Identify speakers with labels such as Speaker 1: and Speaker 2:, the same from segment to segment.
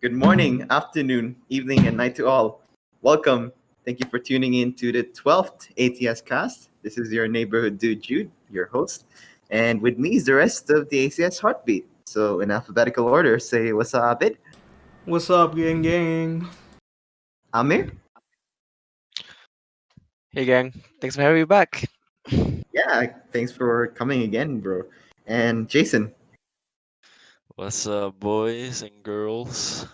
Speaker 1: Good morning, afternoon, evening, and night to all. Welcome. Thank you for tuning in to the 12th ATSCast. This is your neighborhood dude, Jude, your host. And with me is the rest of the ACS heartbeat. So, in alphabetical order, say what's up, Abid,
Speaker 2: What's up, gang gang?
Speaker 1: Amir.
Speaker 3: Hey gang, thanks for having me back.
Speaker 1: Yeah, thanks for coming again, bro. And Jason.
Speaker 3: What's up, boys and girls?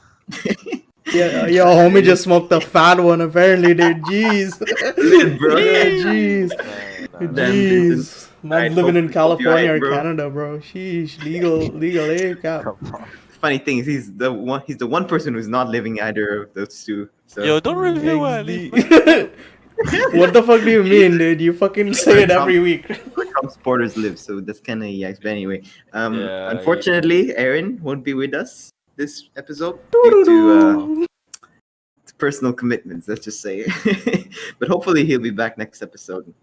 Speaker 2: Yeah, yo, homie just smoked a fat one apparently, dude. Jeez.
Speaker 1: Lit, bro.
Speaker 2: Yeah,
Speaker 3: Yee!
Speaker 2: jeez.
Speaker 1: Damn, Jason.
Speaker 2: Jeez.
Speaker 1: All
Speaker 2: Man's
Speaker 1: right,
Speaker 2: living in
Speaker 1: hope you're all
Speaker 2: California
Speaker 1: right,
Speaker 2: or
Speaker 1: bro.
Speaker 2: Canada, bro. Sheesh. Legal, eh? Cap.
Speaker 3: Come on.
Speaker 1: Funny thing is, he's the one person who's not living either of those two. So,
Speaker 3: Yo, don't reveal where I live, man.
Speaker 2: XD. What the fuck do you mean, dude? You fucking say it every week.
Speaker 1: where Trump supporters live. So that's kind of yikes. But anyway,
Speaker 3: Yeah,
Speaker 1: unfortunately, Aaron won't be with us this episode due
Speaker 3: Oh,
Speaker 1: to personal commitments. Let's just say, but hopefully he'll be back next episode.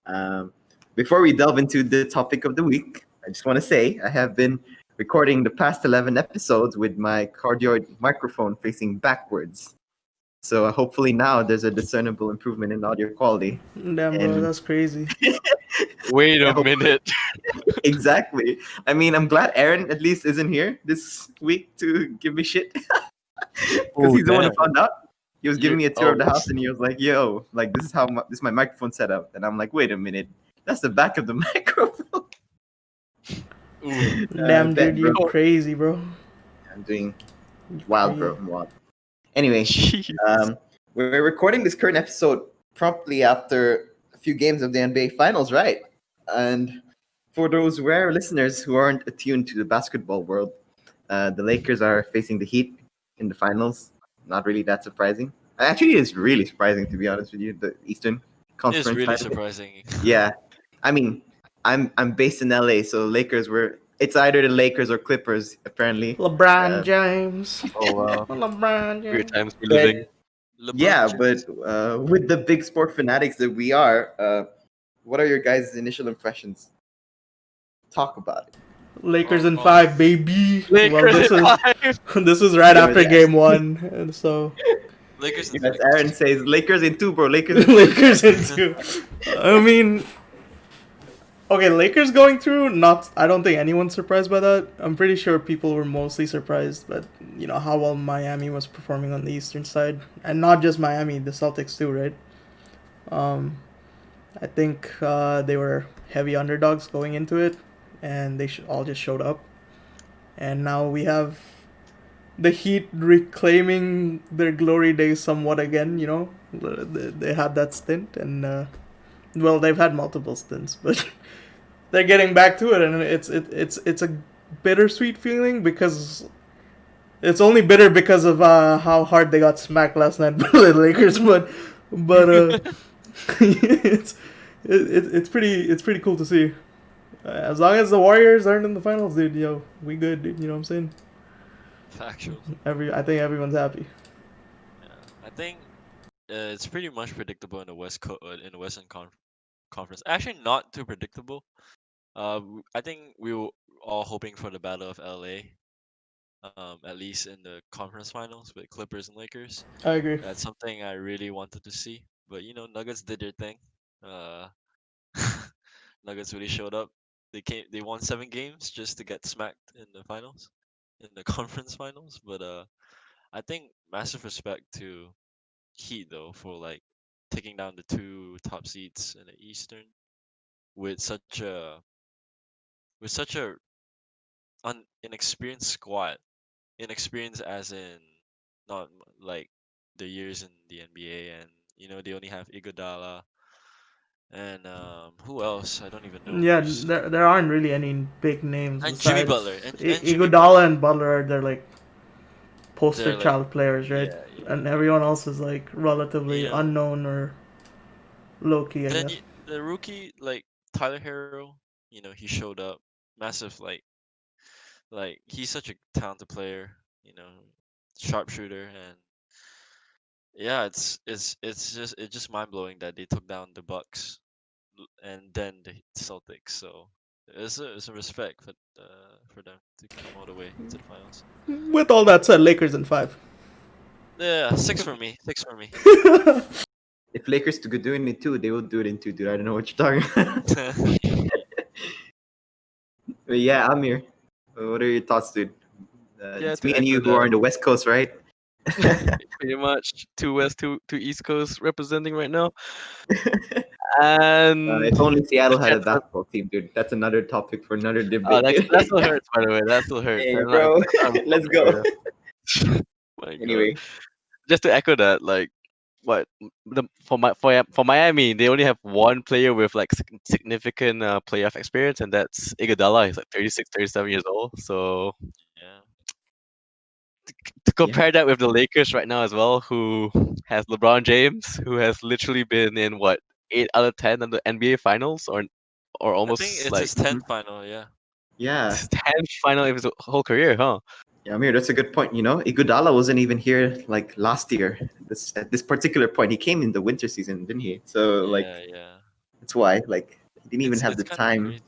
Speaker 1: Um, Before we delve into the topic of the week, I just want to say I have been recording the past 11 episodes with my cardioid microphone facing backwards. So hopefully now there's a discernible improvement in audio quality.
Speaker 2: Damn, bro,
Speaker 1: And
Speaker 2: that's crazy.
Speaker 3: wait
Speaker 1: I
Speaker 3: a
Speaker 1: hope
Speaker 3: minute.
Speaker 1: exactly. I mean, I'm glad Aaron at least isn't here this week to give me shit because
Speaker 3: Oh
Speaker 1: he's the one who
Speaker 3: damn.
Speaker 1: found out. He was giving
Speaker 3: You're
Speaker 1: me a tour of
Speaker 3: oh.
Speaker 1: the house and he was like, "Yo, like this is how this is my microphone setup." And I'm like, "Wait a minute, that's the back of the microphone."
Speaker 3: Ooh.
Speaker 2: Damn,
Speaker 1: Bet,
Speaker 2: dude,
Speaker 1: bro.
Speaker 2: you crazy, bro.
Speaker 1: I'm doing
Speaker 2: You
Speaker 1: wild,
Speaker 2: crazy.
Speaker 1: bro. I'm wild. Anyway,
Speaker 3: Jeez.
Speaker 1: we're recording this current episode promptly after a few games of the NBA Finals, right? And for those rare listeners who aren't attuned to the basketball world, the Lakers are facing the Heat in the finals. Not really that surprising. Actually, it's really surprising to be honest with you. The Eastern
Speaker 3: It's
Speaker 1: Conference
Speaker 3: really
Speaker 1: title.
Speaker 3: surprising.
Speaker 1: Yeah, I mean, I'm based in LA, so Lakers were. It's either the Lakers or Clippers, apparently.
Speaker 2: LeBron
Speaker 1: Uh,
Speaker 2: James.
Speaker 3: Oh wow.
Speaker 2: LeBron
Speaker 3: Weird
Speaker 2: James.
Speaker 3: times we're
Speaker 1: but
Speaker 3: living. LeBron
Speaker 1: yeah, but
Speaker 3: James.
Speaker 1: with the big sport fanatics that we are, what are your guys' initial impressions? Talk about it.
Speaker 2: Lakers in
Speaker 3: Um,
Speaker 2: 5, baby. Well,
Speaker 3: Lakers
Speaker 2: this
Speaker 3: in
Speaker 2: is
Speaker 3: five.
Speaker 2: this is right
Speaker 1: Yeah, but
Speaker 2: after game one, and so
Speaker 3: Lakers in
Speaker 1: as
Speaker 3: six.
Speaker 1: Aaron says, Lakers in two, bro. Lakers in two.
Speaker 2: Lakers in 2. I mean, okay, Lakers going through. Not, I don't think anyone's surprised by that. I'm pretty sure people were mostly surprised, but how well Miami was performing on the Eastern side, and not just Miami, the Celtics too, right? Um, I think they were heavy underdogs going into it, and they all just showed up. And now we have the Heat reclaiming their glory days somewhat again. They had that stint, and well, they've had multiple stints, but they're getting back to it, and it's a bittersweet feeling because it's only bitter because of how hard they got smacked last night by the Lakers, but it's it's pretty cool to see. As long as the Warriors aren't in the finals, dude, we good, dude. You know what I'm saying?
Speaker 3: Factual.
Speaker 2: I think everyone's happy.
Speaker 3: Yeah. I think it's pretty much predictable in the in the Conference. Actually, not too predictable. I think we were all hoping for the battle of LA. At least in the conference finals with Clippers and Lakers.
Speaker 2: I agree.
Speaker 3: That's something I really wanted to see. But Nuggets did their thing. Uh, Nuggets really showed up. They won 7 games just to get smacked in the finals, in the conference finals. But I think massive respect to Heat though for like taking down the 2 top seeds in the Eastern with such a inexperienced squad. Inexperienced as in not like the years in the NBA, and they only have Iguodala and who else? I don't even know
Speaker 2: Yeah,
Speaker 3: who's
Speaker 2: there aren't really any big names
Speaker 3: and Jimmy
Speaker 2: besides
Speaker 3: Butler and Jimmy
Speaker 2: Iguodala
Speaker 3: Butler.
Speaker 2: and Butler. They're like poster
Speaker 3: They're like
Speaker 2: child players, right? And everyone else is like relatively
Speaker 3: you know.
Speaker 2: unknown or low key, I
Speaker 3: Then
Speaker 2: guess.
Speaker 3: the rookie like Tyler Hero, he showed up, massive like he's such a talented player, sharpshooter, and yeah, it's just mind blowing that they took down the Bucks and then the Celtics. So It's a respect for them to come all the way to the finals.
Speaker 2: With all that said, Lakers in five.
Speaker 3: Yeah, six for me. Six for me.
Speaker 1: If Lakers could do it in two, they will do it in two, dude. I don't know what you're talking about. But yeah, Amir, what are your thoughts, dude?
Speaker 4: Yeah,
Speaker 1: It's me
Speaker 4: to
Speaker 1: and
Speaker 4: echo
Speaker 1: you who are
Speaker 4: that,
Speaker 1: on the West Coast, right?
Speaker 4: pretty much two West, two East Coast representing right now. And
Speaker 1: If only Seattle
Speaker 4: just
Speaker 1: had a
Speaker 4: chat up.
Speaker 1: basketball team, dude. That's another topic for another
Speaker 4: Oh,
Speaker 1: debate,
Speaker 4: that
Speaker 1: dude.
Speaker 4: that still hurts, by the way. That still hurts.
Speaker 1: Hey,
Speaker 4: I'm not.
Speaker 1: bro,
Speaker 4: I'm not
Speaker 1: let's
Speaker 4: over
Speaker 1: go.
Speaker 4: there. My God.
Speaker 1: Anyway,
Speaker 4: Just to echo that, like, what for Miami, they only have one player with like significant playoff experience, and that's Iguodala. He's like 36, 37 years old. So
Speaker 3: Yeah.
Speaker 4: to
Speaker 1: yeah,
Speaker 4: compare that with the Lakers right now as well, who has LeBron James, who has literally been in what 8 out of 10 of the NBA Finals, or
Speaker 3: I think
Speaker 4: almost
Speaker 3: it's
Speaker 4: like
Speaker 3: his
Speaker 1: mhm,
Speaker 3: 10th final. Yeah.
Speaker 1: yeah,
Speaker 4: 10 final of his whole career, huh?
Speaker 1: yeah. Amir, that's a good point. You know, Iguodala wasn't even here like last year. At this particular point, he came in the winter season, didn't he? So
Speaker 3: Yeah.
Speaker 1: like
Speaker 3: Yeah.
Speaker 1: that's why like he didn't even have
Speaker 3: It's
Speaker 1: the
Speaker 3: kind of
Speaker 1: time.
Speaker 3: crazy.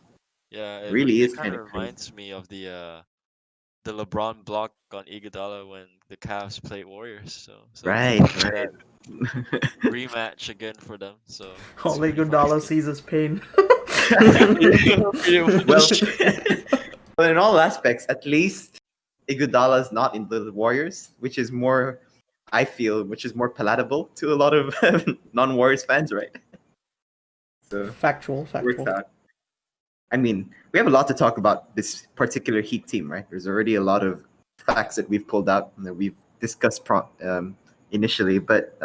Speaker 3: Yeah.
Speaker 1: Really
Speaker 3: It
Speaker 1: is
Speaker 3: kind
Speaker 1: kind
Speaker 3: of
Speaker 1: of crazy.
Speaker 3: reminds me of the LeBron block on Iguodala when the Cavs played Warriors. So it's
Speaker 1: Right,
Speaker 3: kind of that
Speaker 1: right.
Speaker 3: rematch again for them. So
Speaker 2: All
Speaker 3: it's pretty funny to
Speaker 2: Iguodala
Speaker 3: see.
Speaker 2: sees is pain.
Speaker 4: Yeah, pretty
Speaker 1: Well,
Speaker 4: much.
Speaker 1: well, in all aspects, at least Iguodala is not in the Warriors, which is more, I feel, which is more palatable to a lot of non-Warriors fans, right? So
Speaker 2: Factual,
Speaker 1: it works
Speaker 2: factual.
Speaker 1: out. I mean, we have a lot to talk about this particular Heat team, right? There's already a lot of facts that we've pulled out and that we've discussed initially, but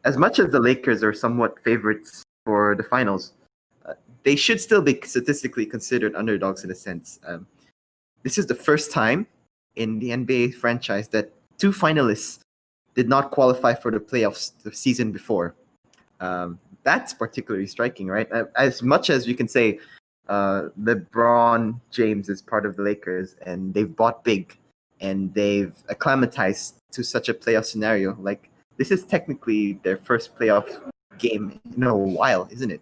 Speaker 1: as much as the Lakers are somewhat favorites for the finals, uh, they should still be statistically considered underdogs in a sense. This is the first time in the NBA franchise that two finalists did not qualify for the playoffs the season before. That's particularly striking, right? As much as you can say LeBron James is part of the Lakers and they've bought big and they've acclimatized to such a playoff scenario, like this is technically their first playoff game in a while, isn't it?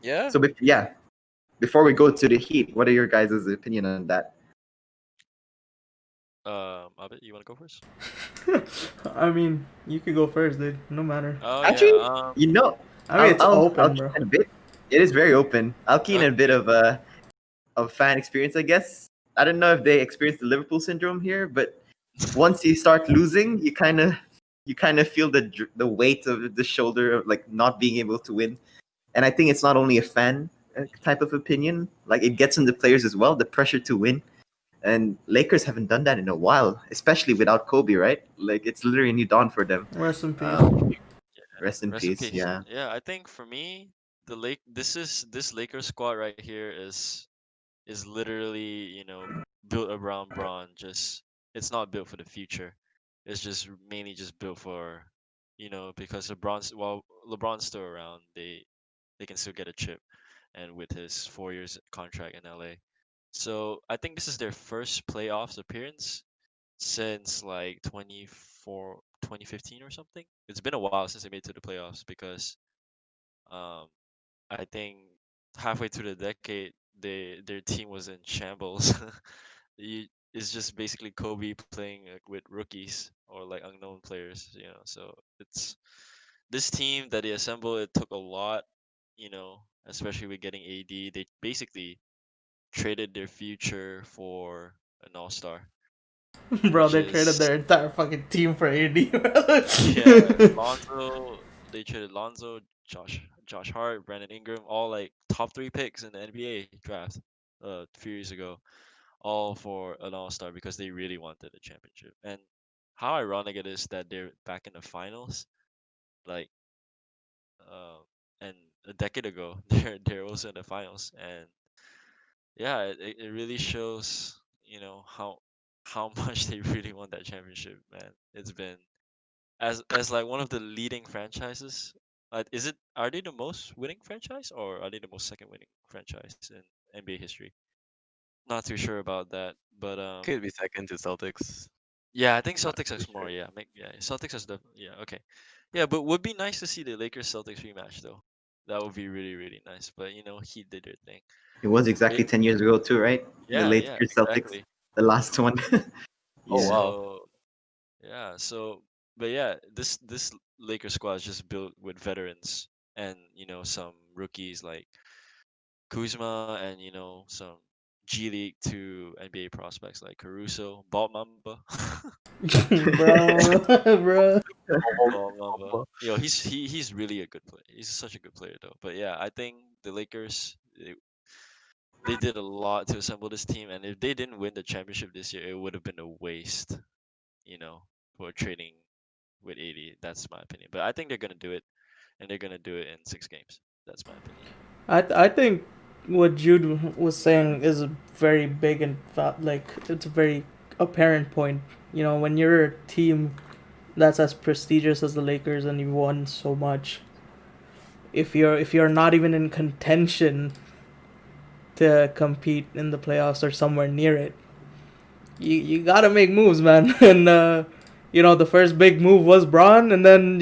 Speaker 3: Yeah.
Speaker 1: So, yeah, before we go to the Heat, what are your guys' opinion on that?
Speaker 3: Abid, you want to go first?
Speaker 2: I mean, you could go first, dude. No matter.
Speaker 3: Oh
Speaker 1: Actually,
Speaker 3: yeah.
Speaker 1: you know,
Speaker 2: I mean,
Speaker 1: I'll
Speaker 2: it's
Speaker 1: I'll I'll
Speaker 2: open,
Speaker 1: key
Speaker 2: bro.
Speaker 1: in a bit. It is very open. I'll key in a bit
Speaker 3: Okay.
Speaker 1: of fan experience, I guess. I don't know if they experience the Liverpool syndrome here, but once you start losing, you kind of feel the weight of the shoulder of like not being able to win. And I think it's not only a fan type of opinion; like it gets on the players as well, the pressure to win. And Lakers haven't done that in a while, especially without Kobe, right? Like it's literally a new dawn for them.
Speaker 2: Rest in peace.
Speaker 1: Um,
Speaker 3: Yeah.
Speaker 1: rest in
Speaker 3: Rest in
Speaker 1: peace.
Speaker 3: peace.
Speaker 1: Yeah.
Speaker 3: Yeah, I think for me, this Lakers squad right here is literally, built around Braun. Just it's not built for the future. It's just mainly just built for, because while LeBron's still around, they can still get a chip, and with his 4 years contract in LA. So I think this is their first playoffs appearance since like 2015 or something. It's been a while since they made it to the playoffs because um, I think halfway through the decade, their team was in shambles. It's just basically Kobe playing with rookies or like unknown players. So it's this team that they assembled. It took a lot, especially with getting AD. They basically traded their future for an all-star,
Speaker 2: Bro,
Speaker 3: which
Speaker 2: they traded
Speaker 3: is
Speaker 2: their entire fucking team for AD.
Speaker 3: yeah, Lonzo. They traded Lonzo, Josh Hart, Brandon Ingram, all like top three picks in the NBA draft a few years ago, all for an All Star because they really wanted a championship. And how ironic it is that they're back in the finals, like, and a decade ago they're also in the finals, and yeah, it really shows how much they really want that championship, man. It's been as like one of the leading franchises. Are they the most winning franchise or are they the most second winning franchise in NBA history? Not too sure about that, but
Speaker 4: Could be second to Celtics.
Speaker 3: yeah, I think
Speaker 4: Not
Speaker 3: Celtics
Speaker 4: too
Speaker 3: has
Speaker 4: sure.
Speaker 3: more. Yeah, Celtics has the yeah, okay, yeah, but would be nice to see the Lakers Celtics rematch though. That would be really really nice. But he did their thing.
Speaker 1: It was
Speaker 3: But
Speaker 1: exactly 10 years ago too, right? The
Speaker 3: yeah, yeah,
Speaker 1: Lakers Celtics,
Speaker 3: exactly.
Speaker 1: the last one.
Speaker 4: Oh
Speaker 1: Yeah.
Speaker 4: wow.
Speaker 3: So yeah, but yeah, this Lakers squad is just built with veterans and some rookies like Kuzma and some G League to NBA prospects like Caruso, Ball Mamba.
Speaker 2: bro, bro.
Speaker 3: Ball Mamba. He's really a good player. He's such a good player though. But yeah, I think the Lakers they did a lot to assemble this team, and if they didn't win the championship this year, it would have been a waste, for trading with 80. That's my opinion. But I think they're gonna do it, and they're gonna do it in 6 games. That's my opinion.
Speaker 2: I think what Jude was saying is a very big and like it's a very apparent point. When you're a team that's as prestigious as the Lakers and you've won so much, if you're not even in contention to compete in the playoffs or somewhere near it, you gotta make moves, man. And the first big move was Braun, and then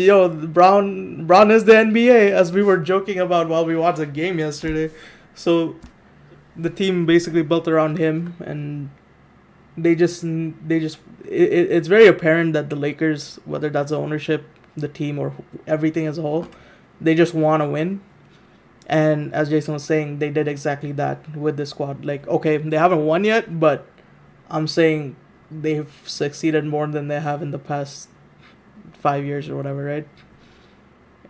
Speaker 2: Braun is the NBA, as we were joking about while we watched the game yesterday. So the team basically built around him, and it's very apparent that the Lakers, whether that's the ownership, the team, or everything as a whole, they just want to win. And as Jason was saying, they did exactly that with the squad. Like, okay, they haven't won yet, but I'm saying they've succeeded more than they have in the past 5 years or whatever, right?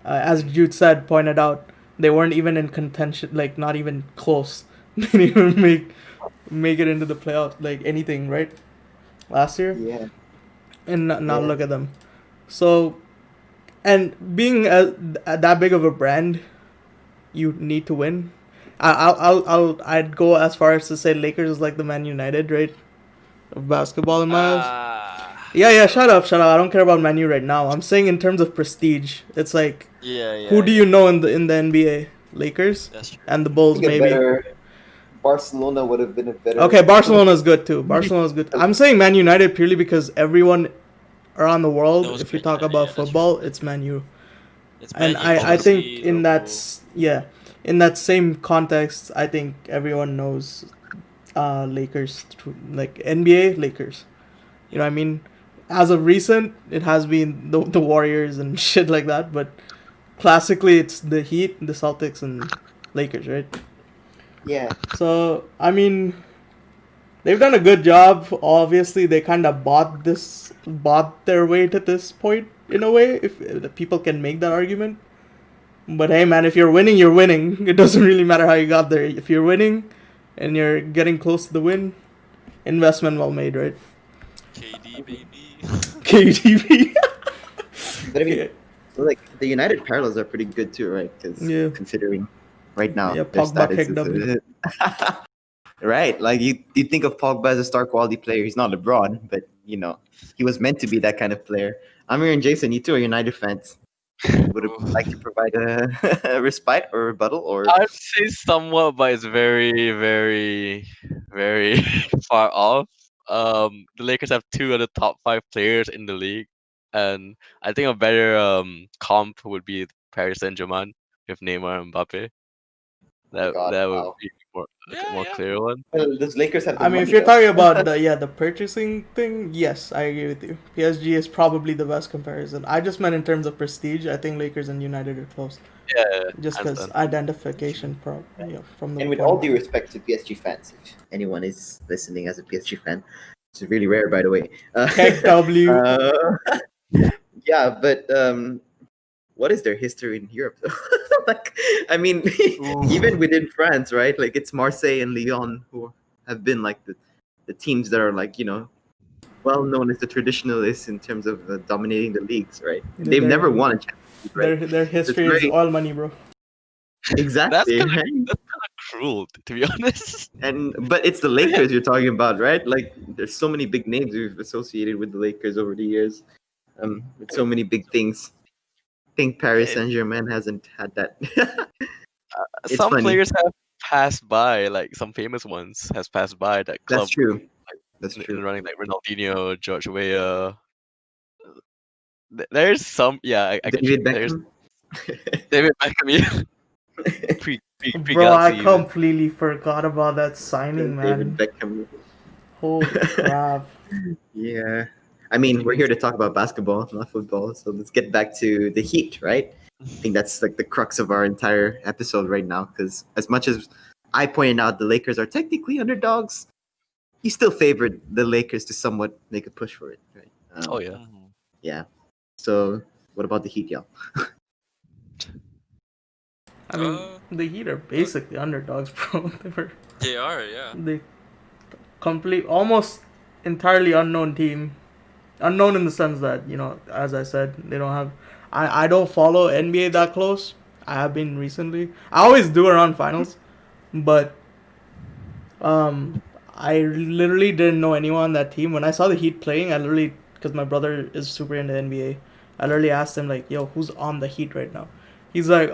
Speaker 2: As Jude said, pointed out, they weren't even in contention, like not even close. They didn't even make it into the playoffs, like anything, right? Last year,
Speaker 1: Yeah.
Speaker 2: and now
Speaker 1: Yeah.
Speaker 2: look at them. So, and being that big of a brand, you need to win. I'd go as far as to say Lakers is like the Man United, right? Of basketball in my eyes. Yeah,
Speaker 3: So
Speaker 2: shut up, shut up. I don't care about Manu right now. I'm saying in terms of prestige, it's like
Speaker 3: yeah,
Speaker 2: who
Speaker 3: yeah,
Speaker 2: do
Speaker 3: yeah.
Speaker 2: you know in the NBA? Lakers
Speaker 3: That's true.
Speaker 2: and the
Speaker 1: I
Speaker 2: Bulls
Speaker 1: think a
Speaker 2: maybe.
Speaker 1: better Barcelona would have been a better.
Speaker 2: Okay, Barcelona's good too. Barcelona's good. I'm saying Man United purely because everyone around the world,
Speaker 3: Knows
Speaker 2: if you
Speaker 3: Man
Speaker 2: talk
Speaker 3: United.
Speaker 2: about
Speaker 3: Yeah, that's true.
Speaker 2: football,
Speaker 3: That's
Speaker 2: it's
Speaker 3: true.
Speaker 2: Man U.
Speaker 3: It's
Speaker 2: And
Speaker 3: Man U,
Speaker 2: I think
Speaker 3: Chelsea,
Speaker 2: in
Speaker 3: Liverpool.
Speaker 2: in that same context, I think everyone knows Lakers, like NBA Lakers. You know what I
Speaker 3: Yeah.
Speaker 2: mean? As of recent, it has been the Warriors and shit like that, but classically it's the Heat, the Celtics, and Lakers, right?
Speaker 1: Yeah.
Speaker 2: So I mean, they've done a good job. Obviously, they kind of bought their way to this point in a way. If the people can make that argument, but hey, man, if you're winning, you're winning. It doesn't really matter how you got there. If you're winning, and you're getting close to the win, investment well made, right?
Speaker 3: KD baby.
Speaker 2: KTV.
Speaker 1: But I mean,
Speaker 2: Yeah,
Speaker 1: like the United parallels are pretty good too, right? Because
Speaker 2: yeah,
Speaker 1: considering right now
Speaker 2: yeah.
Speaker 1: their
Speaker 2: Pogba
Speaker 1: status
Speaker 2: kicked
Speaker 1: is
Speaker 2: W.
Speaker 1: right. Like you think of Pogba as a star quality player. He's not LeBron, but he was meant to be that kind of player. Amir and Jason, you two are United fans. Would it
Speaker 3: Oh,
Speaker 1: like to provide a respite or rebuttal or
Speaker 4: I'd say somewhat, but it's very, very, very far off. The Lakers have two of the top five players in the league, and I think a better comp would be Paris Saint-Germain with Neymar and Mbappe.
Speaker 1: oh my god,
Speaker 4: That would
Speaker 1: wow.
Speaker 4: be more
Speaker 3: yeah,
Speaker 4: a more
Speaker 3: yeah.
Speaker 4: clear one.
Speaker 1: Well, does Lakers have the
Speaker 2: I mean, if
Speaker 1: money
Speaker 2: you're
Speaker 1: though?
Speaker 2: talking about the purchasing thing, yes, I agree with you. PSG is probably the best comparison. I just meant in terms of prestige. I think Lakers and United are close,
Speaker 4: Yeah,
Speaker 2: just
Speaker 4: hands
Speaker 2: because
Speaker 4: down.
Speaker 3: True.
Speaker 2: identification, from the
Speaker 1: And with
Speaker 2: point
Speaker 1: all
Speaker 2: of
Speaker 1: due
Speaker 2: view.
Speaker 1: respect to PSG fans, if anyone is listening as a PSG fan, which is really rare, by the way.
Speaker 2: Keg W.
Speaker 1: Uh, yeah, but what is their history in Europe? Like, I mean, even
Speaker 3: Ooh.
Speaker 1: within France, right? Like, it's Marseille and Lyon who have been like the teams that are like well known as the traditionalists in terms of dominating the leagues, right? And
Speaker 2: Their
Speaker 1: they've
Speaker 2: their
Speaker 1: never won a Champions League, right?
Speaker 2: their
Speaker 1: So it's
Speaker 2: history is
Speaker 1: very
Speaker 2: oil money, bro.
Speaker 4: That's
Speaker 1: exactly,
Speaker 4: kind of
Speaker 1: right?
Speaker 4: cruel, to be honest.
Speaker 1: And but it's the Lakers you're talking about, right? Like there's so many big names we've associated with the Lakers over the years. With so many big things. I think Paris
Speaker 4: Yeah,
Speaker 1: Saint Germain hasn't had that. It's
Speaker 4: some
Speaker 1: funny.
Speaker 4: players have passed by, like some famous ones has passed by that
Speaker 1: That's
Speaker 4: club
Speaker 1: true. That's
Speaker 4: in
Speaker 1: true.
Speaker 4: the running, like Ronaldinho, George Weah. There's some, yeah, I get you.
Speaker 1: David
Speaker 4: There's
Speaker 1: Beckham.
Speaker 4: David Beckham. Yeah. Pre
Speaker 2: Bro, I
Speaker 4: Galaxy even.
Speaker 2: completely forgot about that
Speaker 1: The
Speaker 2: signing,
Speaker 1: David
Speaker 2: man.
Speaker 1: Beckham.
Speaker 2: Holy crap.
Speaker 1: Yeah. I mean, we're here to talk about basketball, not football. So let's get back to the Heat, right? I think that's like the crux of our entire episode right now. Because as much as I pointed out the Lakers are technically underdogs, you still favored the Lakers to somewhat make a push for it, right?
Speaker 4: Oh yeah.
Speaker 3: Mhm.
Speaker 1: Yeah. So what about the Heat, y'all?
Speaker 2: I mean,
Speaker 3: Uh,
Speaker 2: the Heat are
Speaker 3: uh,
Speaker 2: basically underdogs, bro.
Speaker 3: they are, yeah.
Speaker 2: They almost entirely unknown team. Unknown in the sense that, as I said, they don't have. I don't follow NBA that close. I have been recently. I always do around finals, but I literally didn't know anyone on that team. When I saw the Heat playing, I literally, because my brother is super into NBA, I literally asked him like, "Yo, who's on the Heat right now?" He's like,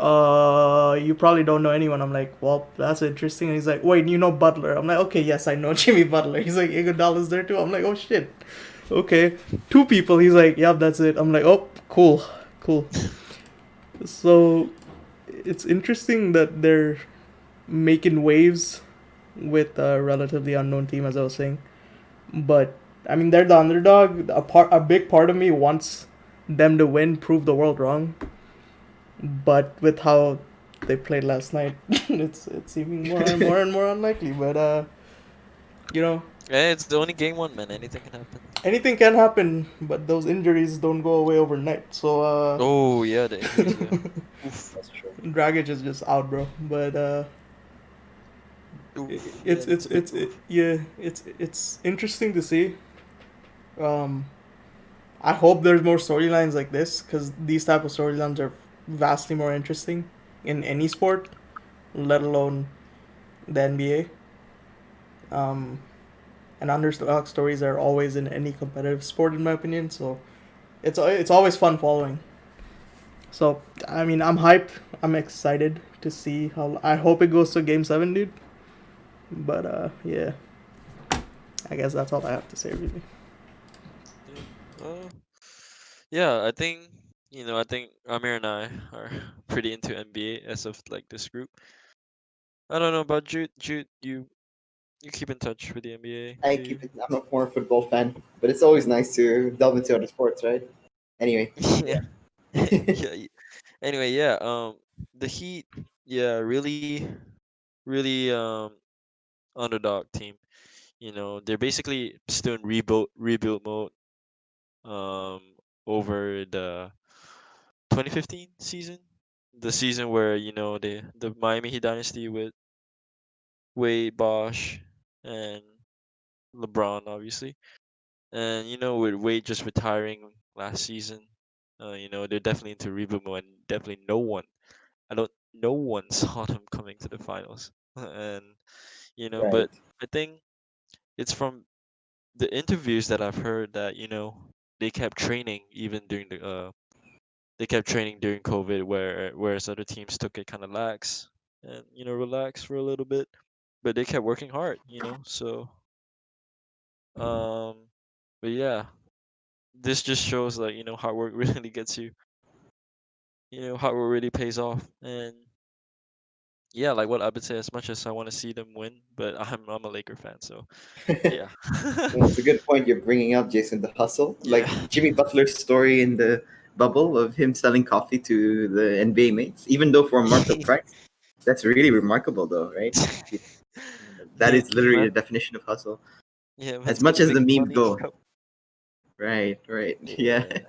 Speaker 2: you probably don't know anyone." I'm like, "Well, that's interesting." And he's like, "Wait, you know Butler?" I'm like, "Okay, yes, I know Jimmy Butler." He's like, "Iguodala's there too." I'm like, "Oh shit, okay, two people." He's like, "Yep, that's it." I'm like, "Oh, cool, cool." So it's interesting that they're making waves with a relatively unknown team, as I was saying. But I mean, they're the underdog. A big part of me wants them to win, prove the world wrong. But with how they played last night, it's seeming more and more and more unlikely. But you know,
Speaker 3: Yeah, it's only game one, man. Anything can happen.
Speaker 2: anything can happen. But those injuries don't go away overnight. So
Speaker 3: Oh yeah, the injuries, yeah. Oof,
Speaker 1: That's true.
Speaker 2: Dragic is just out, bro. But
Speaker 3: oof. Yeah, that's a big oof.
Speaker 2: yeah, it's interesting to see. Um, I hope there's more storylines like this because these type of storylines are vastly more interesting in any sport, let alone the NBA. And underdog stories are always in any competitive sport, in my opinion. So it's always fun following. So I mean, I'm hyped. I'm excited to see how. I hope it goes to Game 7, dude. But yeah, I guess that's all I have to say, really.
Speaker 3: Yeah. Uh, yeah, I think Amir and I are pretty into NBA as of like this group. I don't know about Jude. Jude, you keep in touch with the NBA,
Speaker 1: I
Speaker 3: do you?
Speaker 1: keep it. I'm a more football fan, but it's always nice to delve into other sports, right? Anyway,
Speaker 3: Yeah.
Speaker 1: yeah.
Speaker 3: Yeah. Anyway, yeah. The Heat, yeah, really, really underdog team. They're basically still in rebuild mode. Um, over the 2015 season, the season where the Miami Heat dynasty with Wade, Bosch, and LeBron, obviously, and with Wade just retiring last season, they're definitely into rebuild mode, and definitely no one saw them coming to the finals, and
Speaker 1: Right.
Speaker 3: but I think it's from the interviews that I've heard that they kept training even during COVID, whereas other teams took it kind of lax and relax for a little bit, but they kept working hard, so um but yeah, this just shows like hard work really gets you, hard work really pays off. And yeah, like what I would say, as much as I want to see them win, but I'm a Laker fan, so yeah.
Speaker 1: Well, it's a good point you're bringing up, Jason. The hustle,
Speaker 3: Yeah.
Speaker 1: like Jimmy Butler's story in the bubble of him selling coffee to the NBA mates, even though for a markup price. That's really remarkable, though, right? That is literally the
Speaker 3: Man,
Speaker 1: definition of hustle.
Speaker 3: yeah,
Speaker 1: As
Speaker 3: man's
Speaker 1: much
Speaker 3: getting
Speaker 1: as the
Speaker 3: big
Speaker 1: memes
Speaker 3: money.
Speaker 1: go, right, right, yeah.
Speaker 3: Yeah.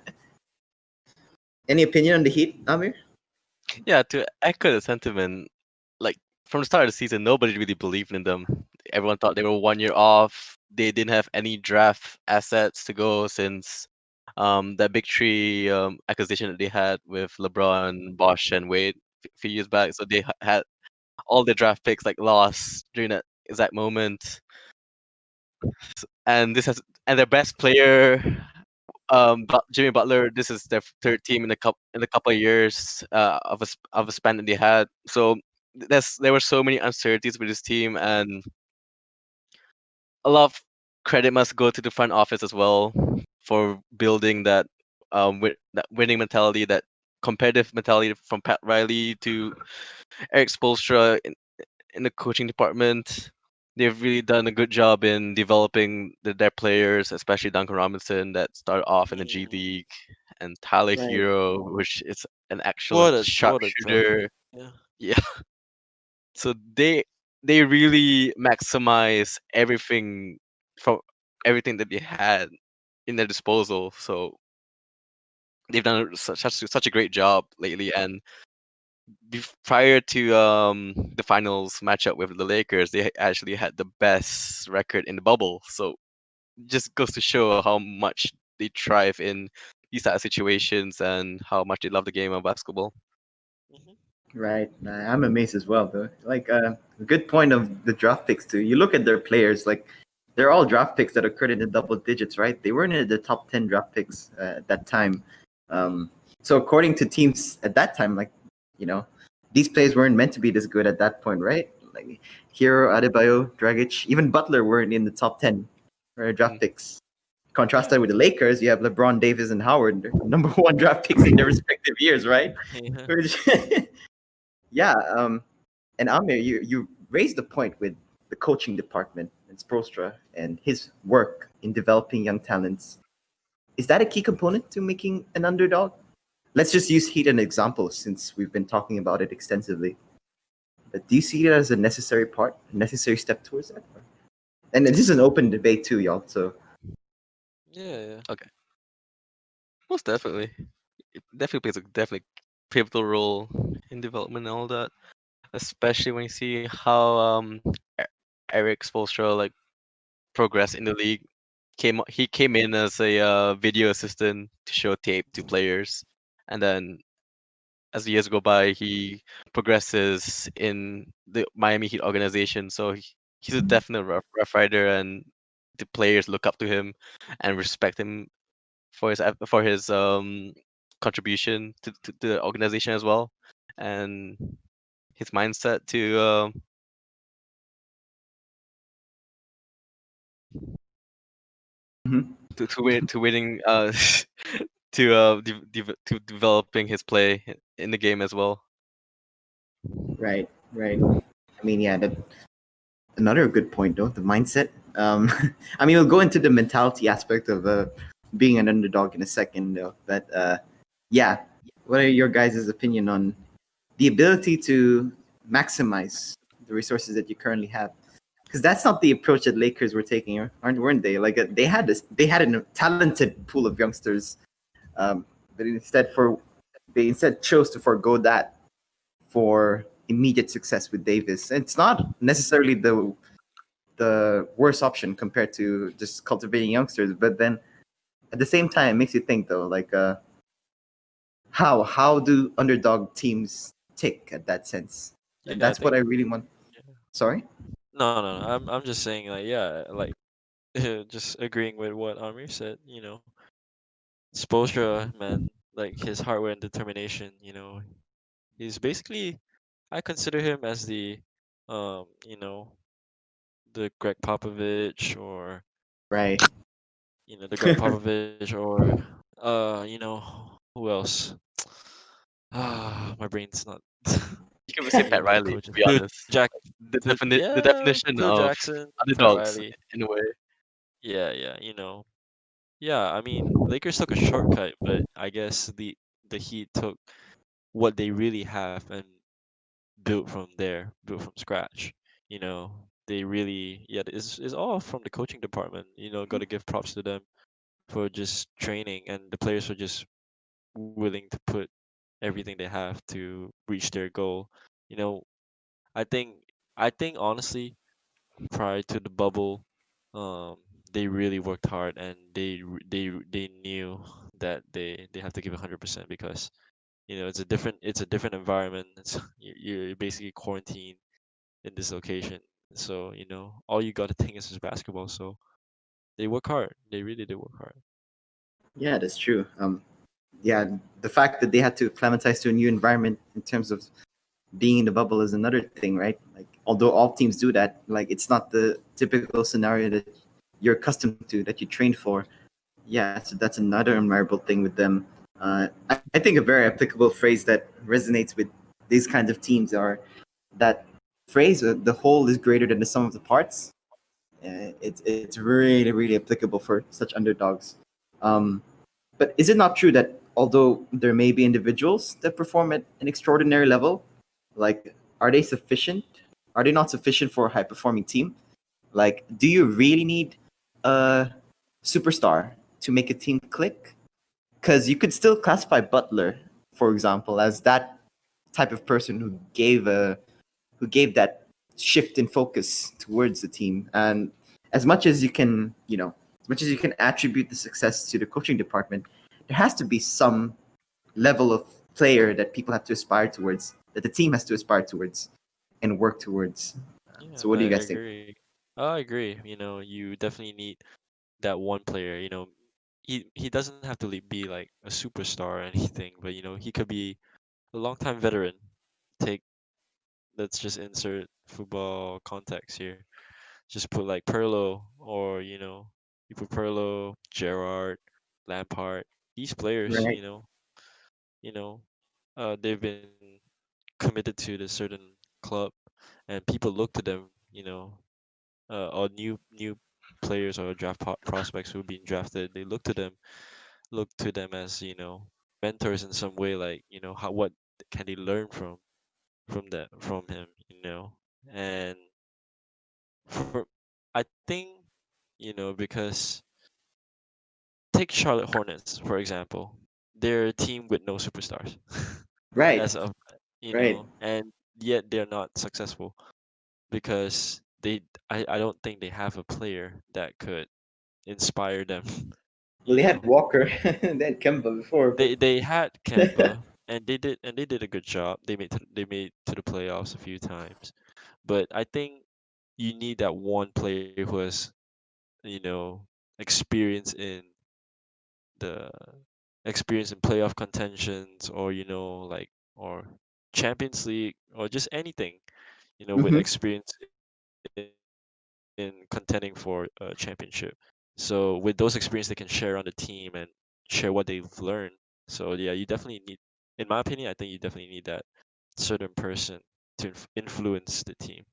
Speaker 1: Any opinion on the Heat, Amir?
Speaker 4: Yeah, to echo the sentiment, like from the start of the season, nobody really believed in them. Everyone thought they were 1 year off. They didn't have any draft assets to go since that big three acquisition that they had with LeBron, Bosch, and Wade a few years back. So they had all their draft picks like lost during that exact moment. And this has and their best player, Jimmy Butler. This is their third team in a couple of years of a span that they had. So there were so many uncertainties with this team, and a lot of credit must go to the front office as well for building that that winning mentality that competitive mentality from Pat Riley to Eric Spoelstra in the coaching department. They've really done a good job in developing their players, especially Duncan Robinson that started off in the G
Speaker 3: Mhm.
Speaker 4: League, and Tyler
Speaker 1: Right.
Speaker 4: Hero, which is an actual
Speaker 3: What a talent.
Speaker 4: sharpshooter.
Speaker 3: Yeah.
Speaker 4: Yeah, so they really maximize everything from everything that they had in their disposal. So they've done such a great job lately. And prior to the finals matchup with the Lakers, they actually had the best record in the bubble. So just goes to show how much they thrive in these type of situations and how much they love the game of basketball.
Speaker 3: Mhm.
Speaker 1: Right. I'm amazed as well, though. Like, a good point of the draft picks too. You look at their players, like they're all draft picks that occurred in the double digits, right? They weren't in the top 10 draft picks at that time. Um, so according to teams at that time, like, you know, these players weren't meant to be this good at that point, right? Like Hero, Adebayo, Dragic, even Butler weren't in the top 10 draft
Speaker 4: Mm.
Speaker 1: picks. Contrast that with the Lakers, you have LeBron, Davis, and Howard, number one draft picks in their respective years, right?
Speaker 3: Yeah.
Speaker 1: Which- yeah, and Amir, you raised the point with the coaching department and Sprostra and his work in developing young talents. Is that a key component to making an underdog? Let's just use Heat as an example since we've been talking about it extensively. But do you see it as a necessary part, a necessary step towards that? And this is an open debate too, y'all. So
Speaker 3: Yeah.
Speaker 4: Okay, most definitely, it definitely plays a definitely pivotal role in development and all that. Especially when you see how Eric Spoelstra like progressed in the league. He came in as a video assistant to show tape to players, and then as the years go by, he progresses in the Miami Heat organization. So he's a definite rough rider, and the players look up to him and respect him for his contribution to the organization as well, and his mindset
Speaker 1: Mhm.
Speaker 4: to winning to developing his play in the game as well.
Speaker 1: right, right. I mean, yeah, that another good point though, the mindset. I mean, we'll go into the mentality aspect of being an underdog in a second though. But yeah, what are your guys' opinion on the ability to maximize the resources that you currently have? Because that's not the approach that Lakers were taking, weren't they? Like they had a talented pool of youngsters, but they instead chose to forego that for immediate success with Davis. And it's not necessarily the worst option compared to just cultivating youngsters. But then at the same time, it makes you think though, like how do underdog teams tick at that sense? And
Speaker 3: Yeah. I
Speaker 1: that's what
Speaker 3: think.
Speaker 1: I really want.
Speaker 3: Yeah.
Speaker 1: Sorry.
Speaker 3: No. I'm just saying like yeah, like just agreeing with what Amir said. Spoelstra, man, like his hard work and determination. He's basically I consider him as the Greg Popovich or
Speaker 1: Right.
Speaker 3: the Greg Popovich or who else? My brain's not
Speaker 4: You can say Pat
Speaker 3: naming the
Speaker 4: Riley, to
Speaker 3: coaches.
Speaker 4: be honest.
Speaker 3: Jack,
Speaker 4: The
Speaker 3: yeah,
Speaker 4: definition
Speaker 3: Phil
Speaker 4: of
Speaker 3: Jackson, Pat
Speaker 4: underdogs
Speaker 3: Riley.
Speaker 4: in a way.
Speaker 3: Yeah. Yeah. I mean, Lakers took a shortcut, but I guess the Heat took what they really have and built from there, built from scratch. They really, yeah, it's all from the coaching department. Got to give props to them for just training, and the players were just willing to put everything they have to reach their goal. You know, I think I think honestly, prior to the bubble, um, they really worked hard and they knew that they have to give 100% because it's a different environment. You're basically quarantined in this location. So, all you got to think is just basketball. So they work hard. They really did work hard.
Speaker 1: Yeah, that's true. Yeah, the fact that they had to acclimatize to a new environment in terms of being in the bubble is another thing, right? Like, although all teams do that, like it's not the typical scenario that you're accustomed to, that you trained for. Yeah, so that's another admirable thing with them. I think a very applicable phrase that resonates with these kinds of teams are that phrase, the whole is greater than the sum of the parts. It's really, really applicable for such underdogs. Um, but is it not true that although there may be individuals that perform at an extraordinary level, like, are they sufficient? Are they not sufficient for a high performing team? Like, do you really need a superstar to make a team click? Because you could still classify Butler, for example, as that type of person who gave that shift in focus towards the team. And as much as you can, as much as you can attribute the success to the coaching department, there has to be some level of player that people have to aspire towards, that the team has to aspire towards and work towards.
Speaker 3: Yeah,
Speaker 1: So what do you
Speaker 3: I
Speaker 1: guys think?
Speaker 3: agree. I agree. You definitely need that one player. He doesn't have to be like a superstar or anything, but he could be a longtime veteran. Take Let's just insert football context here. Just put like Perlo, or you put Perlo, Gerrard, Lampard. These players,
Speaker 1: Right.
Speaker 3: you know, they've been committed to the certain club, and people look to them, or new players or prospects who are being drafted. They look to them as mentors in some way, like how what can they learn from him, and for I think because take Charlotte Hornets for example. They're a team with no superstars.
Speaker 1: Right.
Speaker 3: as of
Speaker 1: Right.
Speaker 3: and yet they're not successful because I don't think they have a player that could inspire them.
Speaker 1: Well,
Speaker 3: you
Speaker 1: they had
Speaker 3: know
Speaker 1: Walker, they had Kemba before, but
Speaker 3: they had Kemba, and they did a good job. They made to the playoffs a few times, but I think you need that one player who has experience in the experience in playoff contentions, or like, or Champions League, or just anything, with
Speaker 1: Mhm.
Speaker 3: experience in contending for a championship. So with those experience they can share on the team and share what they've learned. So yeah, you definitely need, in my opinion, I think you definitely need that certain person to influence the team,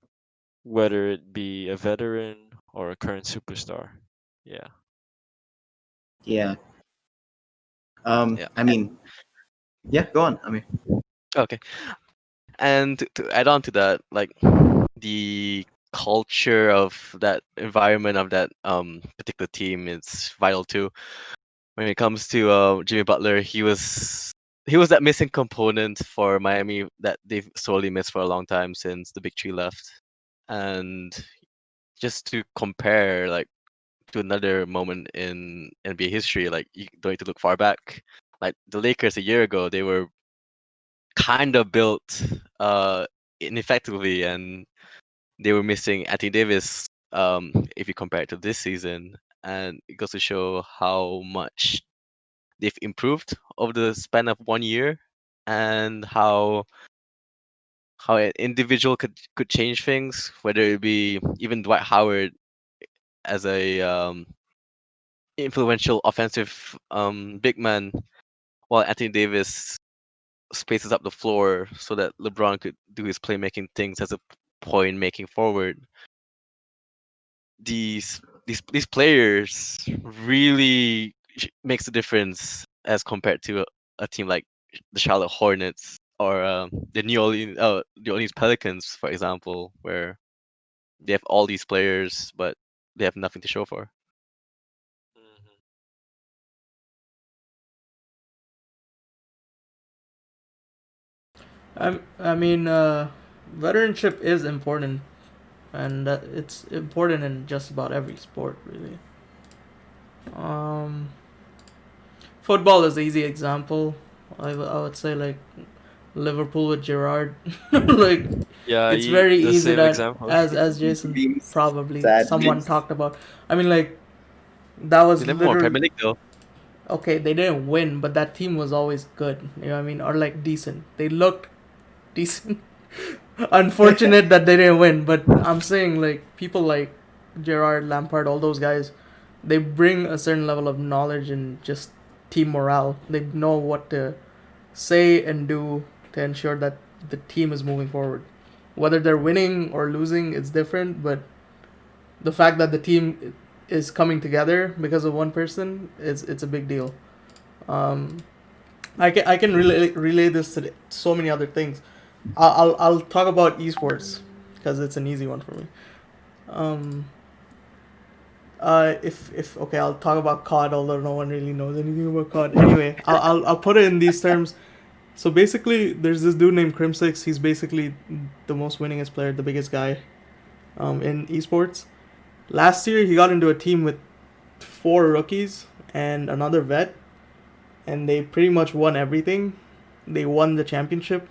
Speaker 3: whether it be a veteran or a current superstar. Yeah.
Speaker 1: Yeah.
Speaker 4: Yeah.
Speaker 1: I mean, yeah, go on. I mean,
Speaker 4: Okay. And to add on to that, like the culture of that environment of that particular team is vital too. When it comes to Jimmy Butler, he was that missing component for Miami that they've sorely missed for a long time since the Big Three left. And just to compare, like to another moment in NBA history, like you don't need to look far back. Like the Lakers a year ago, they were kind of built uh ineffectively, and they were missing Anthony Davis if you compare it to this season, and it goes to show how much they've improved over the span of 1 year, and how an individual could change things, whether it be even Dwight Howard as a influential offensive big man, while Anthony Davis spaces up the floor so that LeBron could do his playmaking things as a point making forward. These players really makes a difference as compared to a team like the Charlotte Hornets or the Orleans Pelicans, for example, where they have all these players but they have nothing to show for.
Speaker 3: Hmm.
Speaker 2: I mean, veteranship is important, and it's important in just about every sport, really. Um, Football is the easy example. I would say like Liverpool with Gerrard. Like
Speaker 3: Yeah,
Speaker 2: it's very
Speaker 3: the
Speaker 2: easy
Speaker 3: same
Speaker 2: that
Speaker 3: example.
Speaker 2: as Jason
Speaker 1: memes,
Speaker 2: probably
Speaker 1: sad
Speaker 2: someone
Speaker 1: memes.
Speaker 2: talked about. I mean, like that
Speaker 4: They
Speaker 2: was
Speaker 4: never won
Speaker 2: literally
Speaker 4: Premier League though.
Speaker 2: okay. They didn't win, but that team was always good. You know what I mean? Or like decent. They looked decent. Unfortunate that they didn't win, but I'm saying like people like Gerard, Lampard, all those guys, they bring a certain level of knowledge and just team morale. They know what to say and do to ensure that the team is moving forward. Whether they're winning or losing, it's different, but the fact that the team is coming together because of one person is it's a big deal. Um, I can relay this to so many other things. I'll talk about esports because it's an easy one for me. Um, if okay, I'll talk about COD, although no one really knows anything about COD. Anyway, I'll put it in these terms. So basically, there's this dude named Crim6. He's basically the most winningest player, the biggest guy in esports. Last year, he got into a team with four rookies and another vet, and they pretty much won everything. They won the championship,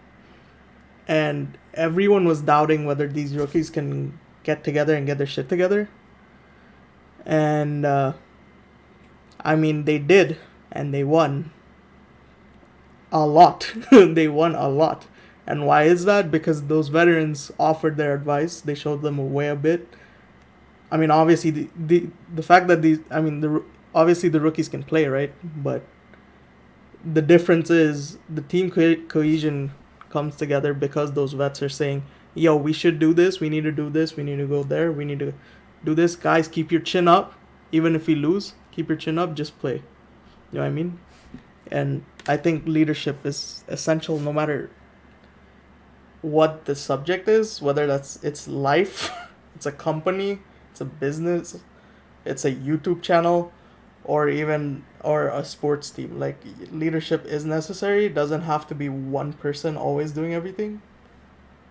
Speaker 2: and everyone was doubting whether these rookies can get together and get their shit together. And I mean, they did, and they won a lot. They won a lot. And why is that? Because those veterans offered their advice. They showed them a way a bit. I mean, obviously the fact that these I mean the obviously the rookies can play, right? But the difference is the team cohesion comes together because those vets are saying, "Yo, we should do this. We need to do this. We need to go there. We need to do this. Guys, keep your chin up. Even if we lose, keep your chin up. Just play." You know what I mean? And I think leadership is essential no matter what the subject is, whether that's it's life, it's a company, it's a business, it's a YouTube channel, or even or a sports team. Like leadership is necessary. It doesn't have to be one person always doing everything,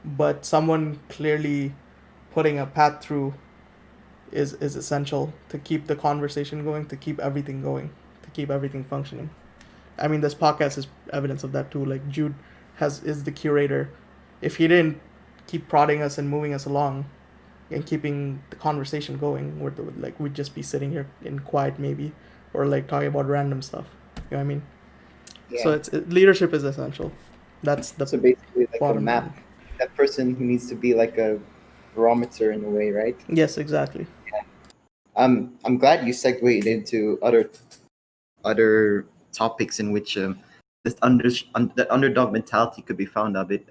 Speaker 2: but someone clearly putting a path through is essential to keep the conversation going, to keep everything going, to keep everything functioning. I mean, this podcast is evidence of that too. Like Jude is the curator. If he didn't keep prodding us and moving us along, and keeping the conversation going, like we'd just be sitting here in quiet maybe, or like talking about random stuff. You know what I mean? So
Speaker 1: Yeah.
Speaker 2: leadership is essential. That's the
Speaker 1: So basically, like a
Speaker 2: bottom line.
Speaker 1: map. That person who needs to be like a barometer in a way, right?
Speaker 2: Yes, exactly.
Speaker 1: I'm glad you segued into other topics in which that underdog mentality could be found a bit.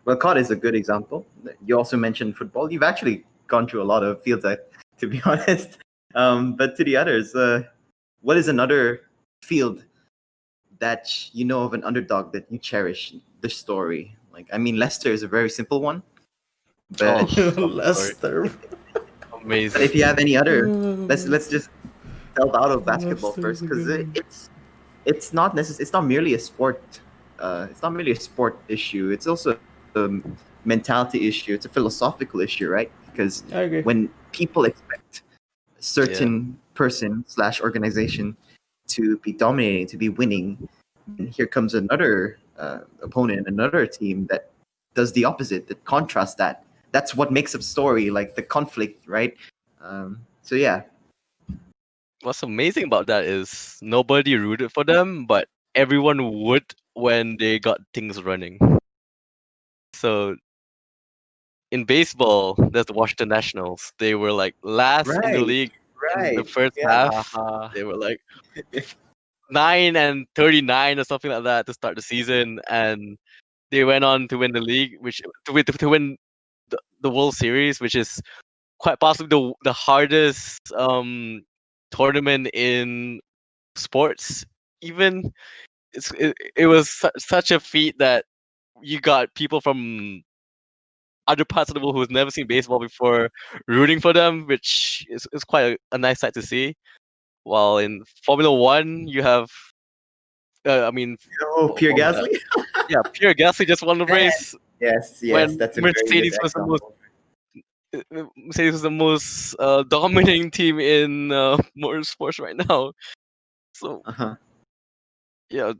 Speaker 1: Well, COD is a good example. You also mentioned football. You've actually gone through a lot of fields, to be honest. But to the others, what is another field that you know of an underdog that you cherish the story? Like, I mean, Leicester is a very simple one,
Speaker 4: Oh,
Speaker 1: but
Speaker 4: love the story.
Speaker 2: Leicester.
Speaker 4: Amazing.
Speaker 1: if you have any other, let's just delve out of basketball
Speaker 2: Leicester's
Speaker 1: first
Speaker 2: a
Speaker 1: because
Speaker 2: good one.
Speaker 1: it's not it's not merely a sport. It's not merely a sport issue. It's also a mentality issue. It's a philosophical issue, right? Because
Speaker 2: I agree.
Speaker 1: when people expect a
Speaker 4: Yeah.
Speaker 1: certain person slash organization to be dominating, to be winning, and here comes another opponent, another team that does the opposite, that contrasts that. That's what makes up story, like the conflict, right? So yeah,
Speaker 4: What's amazing about that is nobody rooted for them, but everyone would when they got things running. So in baseball, there's the Washington Nationals. They were like last in the
Speaker 1: right,
Speaker 4: league in the
Speaker 1: right,
Speaker 4: first
Speaker 1: yeah.
Speaker 4: half.
Speaker 3: Haha.
Speaker 4: They were like 9-39 or something like that to start the season, and they went on to win the league, which to win the World Series, which is quite possibly the hardest tournament in sports. Even it was such a feat that you got people from other parts of the world who's never seen baseball before rooting for them, which is quite a nice sight to see. While in Formula One, you have, I mean,
Speaker 1: Oh, Pierre
Speaker 4: what was that?
Speaker 1: Gasly.
Speaker 4: Yeah, Pierre Gasly just won the
Speaker 1: Man.
Speaker 4: race
Speaker 1: Yes, yes,
Speaker 4: when
Speaker 1: that's a very good example.
Speaker 4: Mercedes was the most dominating team in motorsports right now. So
Speaker 1: Uh-huh.
Speaker 4: yeah,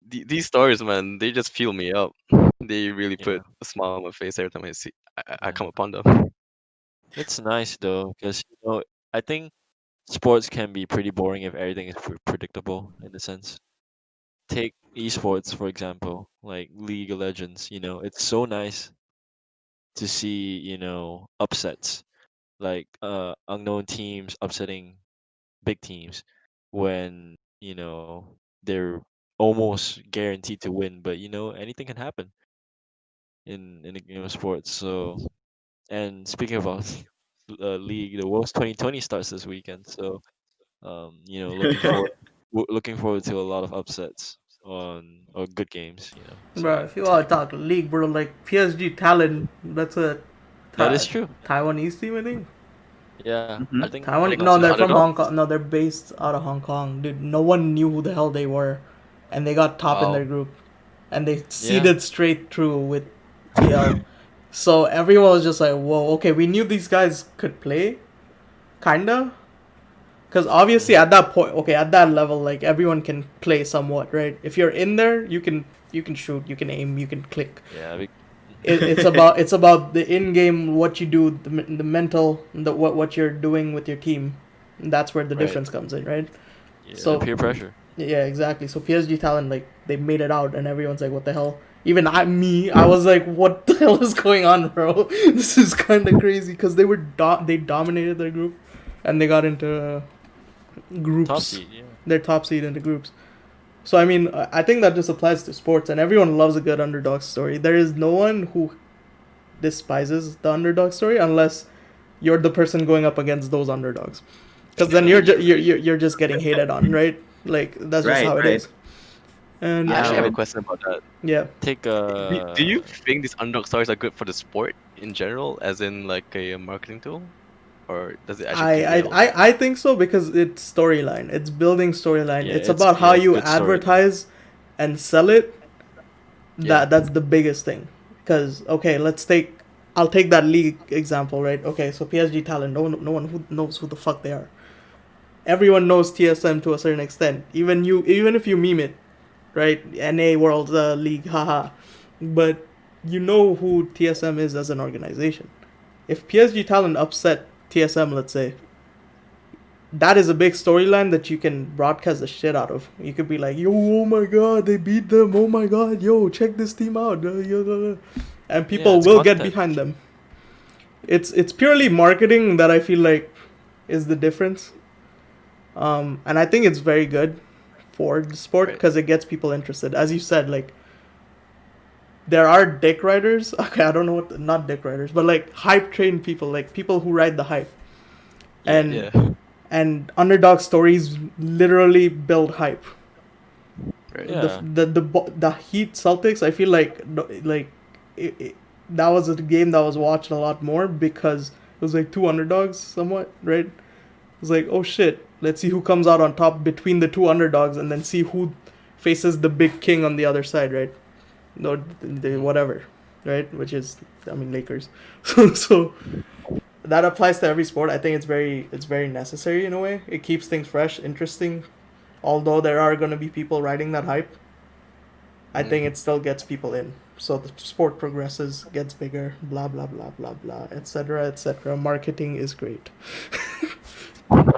Speaker 4: these stories, man, they just fuel me up. They really
Speaker 3: Yeah,
Speaker 4: put a smile on my face every time I
Speaker 3: yeah.
Speaker 4: come upon them.
Speaker 3: It's nice though, because I think sports can be pretty boring if everything is predictable in a sense. Take esports for example, like League of Legends. It's so nice to see upsets, like unknown teams upsetting big teams when they're almost guaranteed to win. But anything can happen in a game of sports. So, and speaking about league, the World's 2020 starts this weekend. So, looking forward to a lot of upsets on or good games. So
Speaker 2: Bro, if you want to talk league, bro, like PSG Talon, that's a
Speaker 3: that is true.
Speaker 2: Taiwanese team, I think.
Speaker 3: Yeah, I
Speaker 1: Mhm.
Speaker 3: think
Speaker 2: Taiwan?
Speaker 3: not
Speaker 2: No,
Speaker 3: too
Speaker 2: they're
Speaker 3: sure.
Speaker 2: from
Speaker 4: Underdog?
Speaker 2: Hong Kong. No, they're based out of Hong Kong, dude. No one knew who the hell they were, and they got top in
Speaker 4: Wow.
Speaker 2: their group, and they
Speaker 3: Yeah,
Speaker 2: seeded straight through with TL. So everyone was just like, "Whoa, okay, we knew these guys could play, kinda." Because obviously
Speaker 3: hmm
Speaker 2: at that point, okay, at that level, like everyone can play somewhat, right? If you're in there, you can shoot, you can aim, you can click.
Speaker 3: yeah,
Speaker 2: It's about the in game, what you do, the mental, what you're doing with your team. That's where the
Speaker 3: right.
Speaker 2: difference comes in, right?
Speaker 3: Yeah, the
Speaker 2: So
Speaker 3: peer pressure.
Speaker 2: yeah, exactly. So PSG talent, like they made it out, and everyone's like, "What the hell?" Even I was like, "What the hell is going on, bro? This is kind of crazy." Because they dominated their group, and they got into
Speaker 3: Top
Speaker 2: groups,
Speaker 3: seed. Yeah.
Speaker 2: their top seed into groups. So I mean, I think that just applies to sports, and everyone loves a good underdog story. There is no one who despises the underdog story unless you're the person going up against those underdogs, because then
Speaker 3: That is true.
Speaker 2: you're just getting hated on, right? Like that's just
Speaker 1: Right,
Speaker 2: how it
Speaker 1: right.
Speaker 2: is.
Speaker 4: I
Speaker 2: And
Speaker 1: Yeah,
Speaker 4: actually have a
Speaker 1: when
Speaker 4: question about that.
Speaker 2: yeah,
Speaker 3: Take
Speaker 4: Do you think these underdog stories are good for the sport in general, as in like a marketing tool, or does it actually derail that?
Speaker 2: I think so because it's storyline. It's building storyline.
Speaker 3: yeah,
Speaker 2: It's about how
Speaker 3: it's
Speaker 2: you
Speaker 3: good storytelling.
Speaker 2: advertise and sell it.
Speaker 3: Yeah.
Speaker 2: That's the biggest thing. Because okay, I'll take that league example, right? Okay, so PSG talent. No one who knows who the fuck they are. Everyone knows TSM to a certain extent. Even if you meme it, right? NA World League, haha. But you know who TSM is as an organization. If PSG talent upset TSM, let's say, that is a big storyline that you can broadcast the shit out of. You could be like, yo, oh my god, they beat them. Oh my god, yo, check this team out. And
Speaker 3: Yeah,
Speaker 2: people
Speaker 3: it's
Speaker 2: will get
Speaker 3: content.
Speaker 2: behind them. It's purely marketing that I feel like is the difference. And I think it's very good for the sport
Speaker 4: Right.
Speaker 2: because it gets people interested. As you said, like there are dick riders. Okay, I don't know what not dick riders, but like hype train people, like people who ride the hype.
Speaker 3: Yeah.
Speaker 2: And
Speaker 4: Yeah.
Speaker 2: and underdog stories literally build hype.
Speaker 4: Right.
Speaker 3: Yeah.
Speaker 2: The Heat Celtics, I feel like that was a game that was watched a lot more because it was like two underdogs somewhat, right? It was like, oh shit, let's see who comes out on top between the two underdogs, and then see who faces the big king on the other side, right? No,
Speaker 3: hmm
Speaker 2: whatever, right? Which is, I mean, Lakers. So that applies to every sport. I think it's very necessary in a way. It keeps things fresh, interesting. Although there are gonna be people riding that hype, I think
Speaker 4: Mm.
Speaker 2: it still gets people in. So the sport progresses, gets bigger, blah blah blah blah blah, etc. etc. Marketing is great.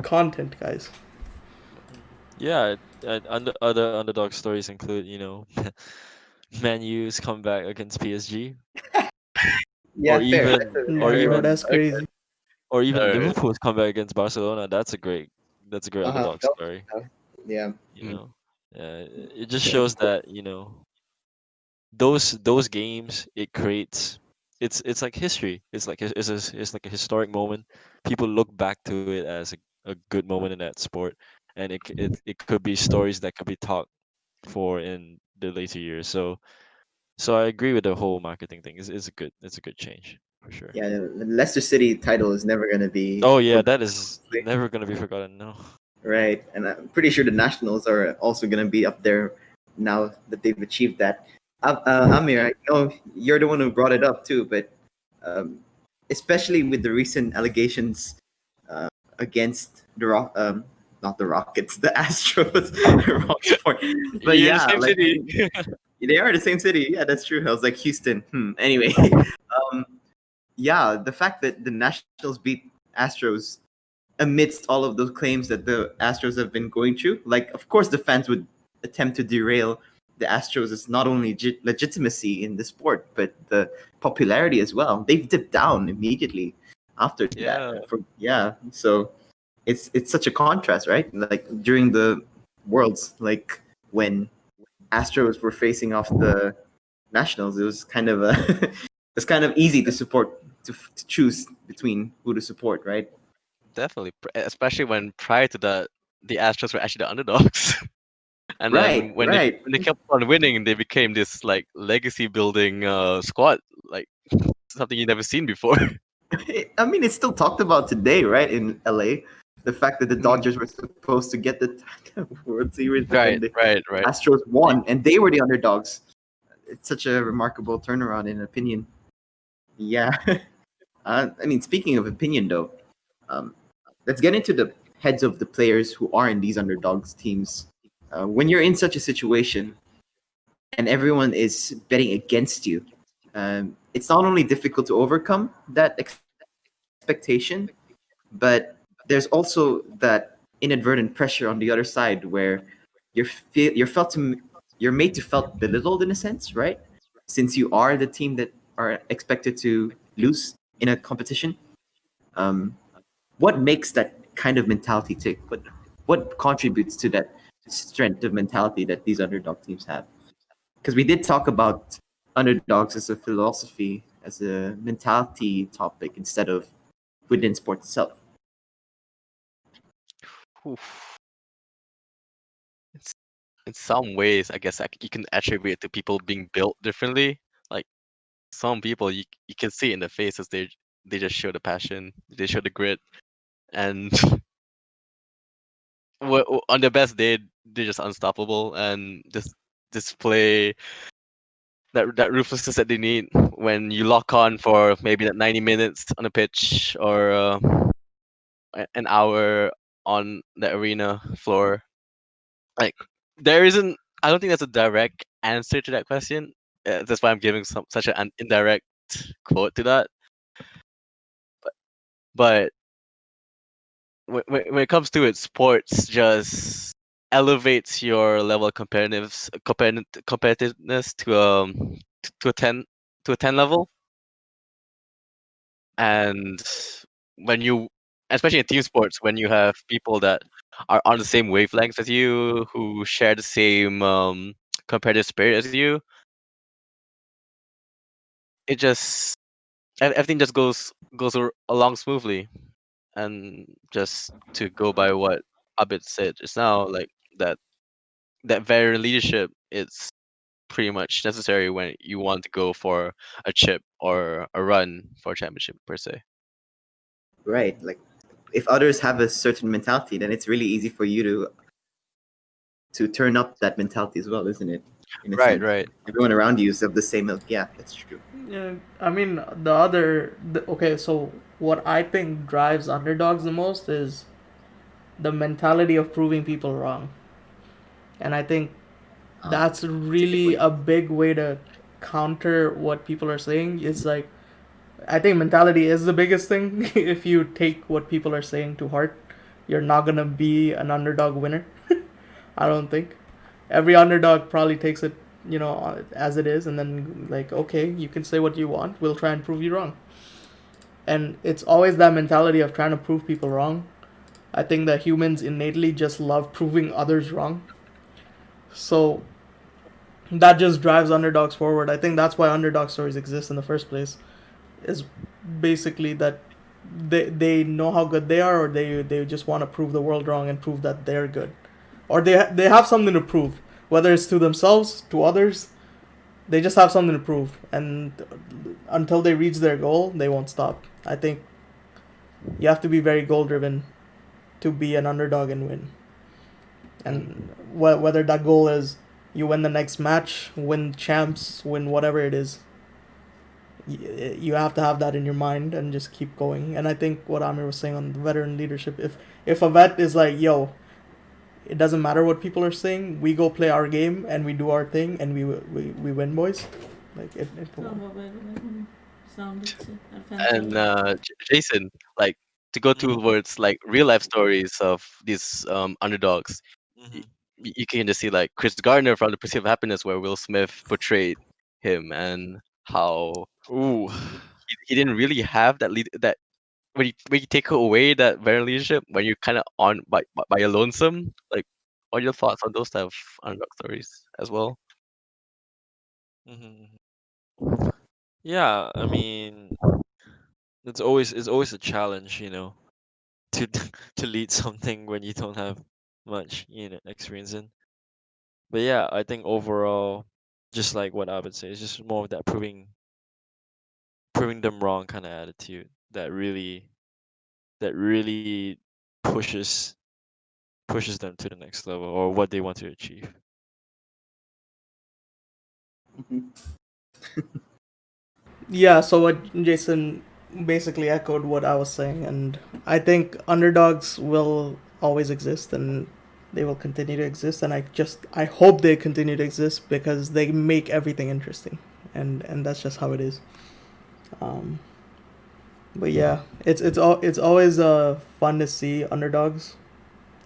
Speaker 2: Content, guys.
Speaker 3: Yeah. Other underdog stories include, Man U's comeback against PSG, or
Speaker 1: yeah, fair.
Speaker 3: even, or
Speaker 2: Yeah, bro,
Speaker 3: even,
Speaker 2: that's crazy.
Speaker 3: or even
Speaker 4: All right.
Speaker 3: Liverpool's comeback against Barcelona. That's a great
Speaker 1: Uh-huh.
Speaker 3: underdog story.
Speaker 1: Yeah.
Speaker 3: You
Speaker 4: Mm.
Speaker 3: know, it just shows that those games it creates. It's like history. It's like a historic moment. People look back to it as a good moment in that sport, and it could be stories that could be talked for in the later years. So I agree with the whole marketing thing. It's a good change for sure.
Speaker 1: Yeah, the Leicester City title is never going to be
Speaker 3: Oh yeah, that
Speaker 1: forgotten,
Speaker 3: is
Speaker 1: honestly.
Speaker 3: never gonna be forgotten. No.
Speaker 1: Right? And I'm pretty sure the Nationals are also going to be up there now that they've achieved that. Amir, I know you're the one who brought it up too, but um, especially with the recent allegations uh, against the not the Rockets, the Astros, wrong sport. But
Speaker 4: You're in the
Speaker 1: yeah,
Speaker 4: same
Speaker 1: like
Speaker 4: city.
Speaker 1: they are the same city. Yeah, that's true. I was like Houston. Anyway, um, yeah, the fact that the Nationals beat Astros amidst all of those claims that the Astros have been going through, like of course the fans would attempt to derail the Astros' not only legitimacy in the sport but the popularity as well. They've dipped down immediately after that.
Speaker 4: Yeah.
Speaker 1: Yeah, so it's such a contrast, right? Like during the Worlds, like when Astros were facing off the Nationals, it was kind of a it's kind of easy to support to choose between who to support, right?
Speaker 4: Definitely, especially when prior to that, the Astros were actually the underdogs, and then
Speaker 1: Right, right.
Speaker 4: when they kept on winning, they became this like legacy building squad, like something you never seen before.
Speaker 1: I mean, it's still talked about today, right, in LA. The fact that the
Speaker 4: Mm.
Speaker 1: Dodgers were supposed to get the World Series, but then
Speaker 4: Right,
Speaker 1: the
Speaker 4: right.
Speaker 1: Astros won, and they were the underdogs. It's such a remarkable turnaround, in opinion. Yeah. I mean, speaking of opinion, though, um, let's get into the heads of the players who are in these underdogs teams. When you're in such a situation and everyone is betting against you, it's not only difficult to overcome that expectation, but there's also that inadvertent pressure on the other side where you're felt to you're made to felt belittled in a sense, right? Since you are the team that are expected to lose in a competition. Um, what makes that kind of mentality tick? What contributes to that strength of mentality that these underdog teams have? Because we did talk about underdogs as a philosophy, as a mentality topic instead of within sports itself.
Speaker 4: Oof. It's, in some ways, I guess you can attribute it to people being built differently. Like some people, you can see it in their faces. They just show the passion, they show the grit, and on their best day, they're just unstoppable and just display that ruthlessness that they need when you lock on for maybe that 90 minutes on a pitch or an hour on the arena floor. Like there isn't. I don't think there's a direct answer to that question. That's why I'm giving such an indirect quote to that. But when it comes to it, sports just elevates your level of competitiveness to a 10 to a 10 level. And when you, especially in team sports, when you have people that are on the same wavelength as you, who share the same competitive spirit as you, it just everything just along smoothly. And just to go by what Abid said just now, like that veteran leadership is pretty much necessary when you want to go for a chip or a run for a championship per se.
Speaker 1: Right. Like if others have a certain mentality, then it's really easy for you to turn up that mentality as well, isn't it? In a
Speaker 4: Right,
Speaker 1: sense,
Speaker 4: right.
Speaker 1: everyone around you is of the same ilk. Yeah, that's true.
Speaker 2: Yeah, I mean okay, so what I think drives underdogs the most is the mentality of proving people wrong. And I think that's
Speaker 1: That's a good
Speaker 2: really
Speaker 1: way.
Speaker 2: a big way to counter what people are saying. It's like I think mentality is the biggest thing. If you take what people are saying to heart, you're not gonna be an underdog winner. I don't think. Every underdog probably takes it, as it is, and then like, okay, you can say what you want. We'll try and prove you wrong. And it's always that mentality of trying to prove people wrong. I think that humans innately just love proving others wrong. So that just drives underdogs forward. I think that's why underdog stories exist in the first place. Is basically that they know how good they are, or they just want to prove the world wrong and prove that they're good, or they have something to prove, whether it's to themselves, to others. They just have something to prove, and until they reach their goal, they won't stop. I think you have to be very goal driven to be an underdog and win. And whether that goal is you win the next match, win champs, win whatever it is, you have to have that in your mind and just keep going. And I think what Amir was saying on veteran leadership, if a vet is like, yo, it doesn't matter what people are saying, we go play our game and we do our thing and we win, boys. Like it
Speaker 5: Sounded
Speaker 4: And
Speaker 5: fantastic.
Speaker 4: Jason, like to go
Speaker 3: Mm-hmm.
Speaker 4: towards like real life stories of these underdogs, y-
Speaker 3: Mm-hmm.
Speaker 4: you can just see like Chris Gardner from The Pursuit of Happiness, where Will Smith portrayed him, and how
Speaker 3: Ooh.
Speaker 4: he didn't really have that lead that when you take away that veteran leadership, when you're kind of on by your lonesome, like What are your thoughts on those type of underdog stories as well?
Speaker 3: Hmm. Yeah, I mean, it's always a challenge, to to lead something when you don't have much, experience in. But yeah, I think overall, just like what I would say, it's just more of that proving them wrong kind of attitude that really pushes pushes them to the next level or what they want to achieve.
Speaker 1: Mhm.
Speaker 2: Yeah, so what Jason basically echoed what I was saying, and I think underdogs will always exist and they will continue to exist, and I hope they continue to exist because they make everything interesting, and that's just how it is. Um, but yeah, it's always fun to see underdogs,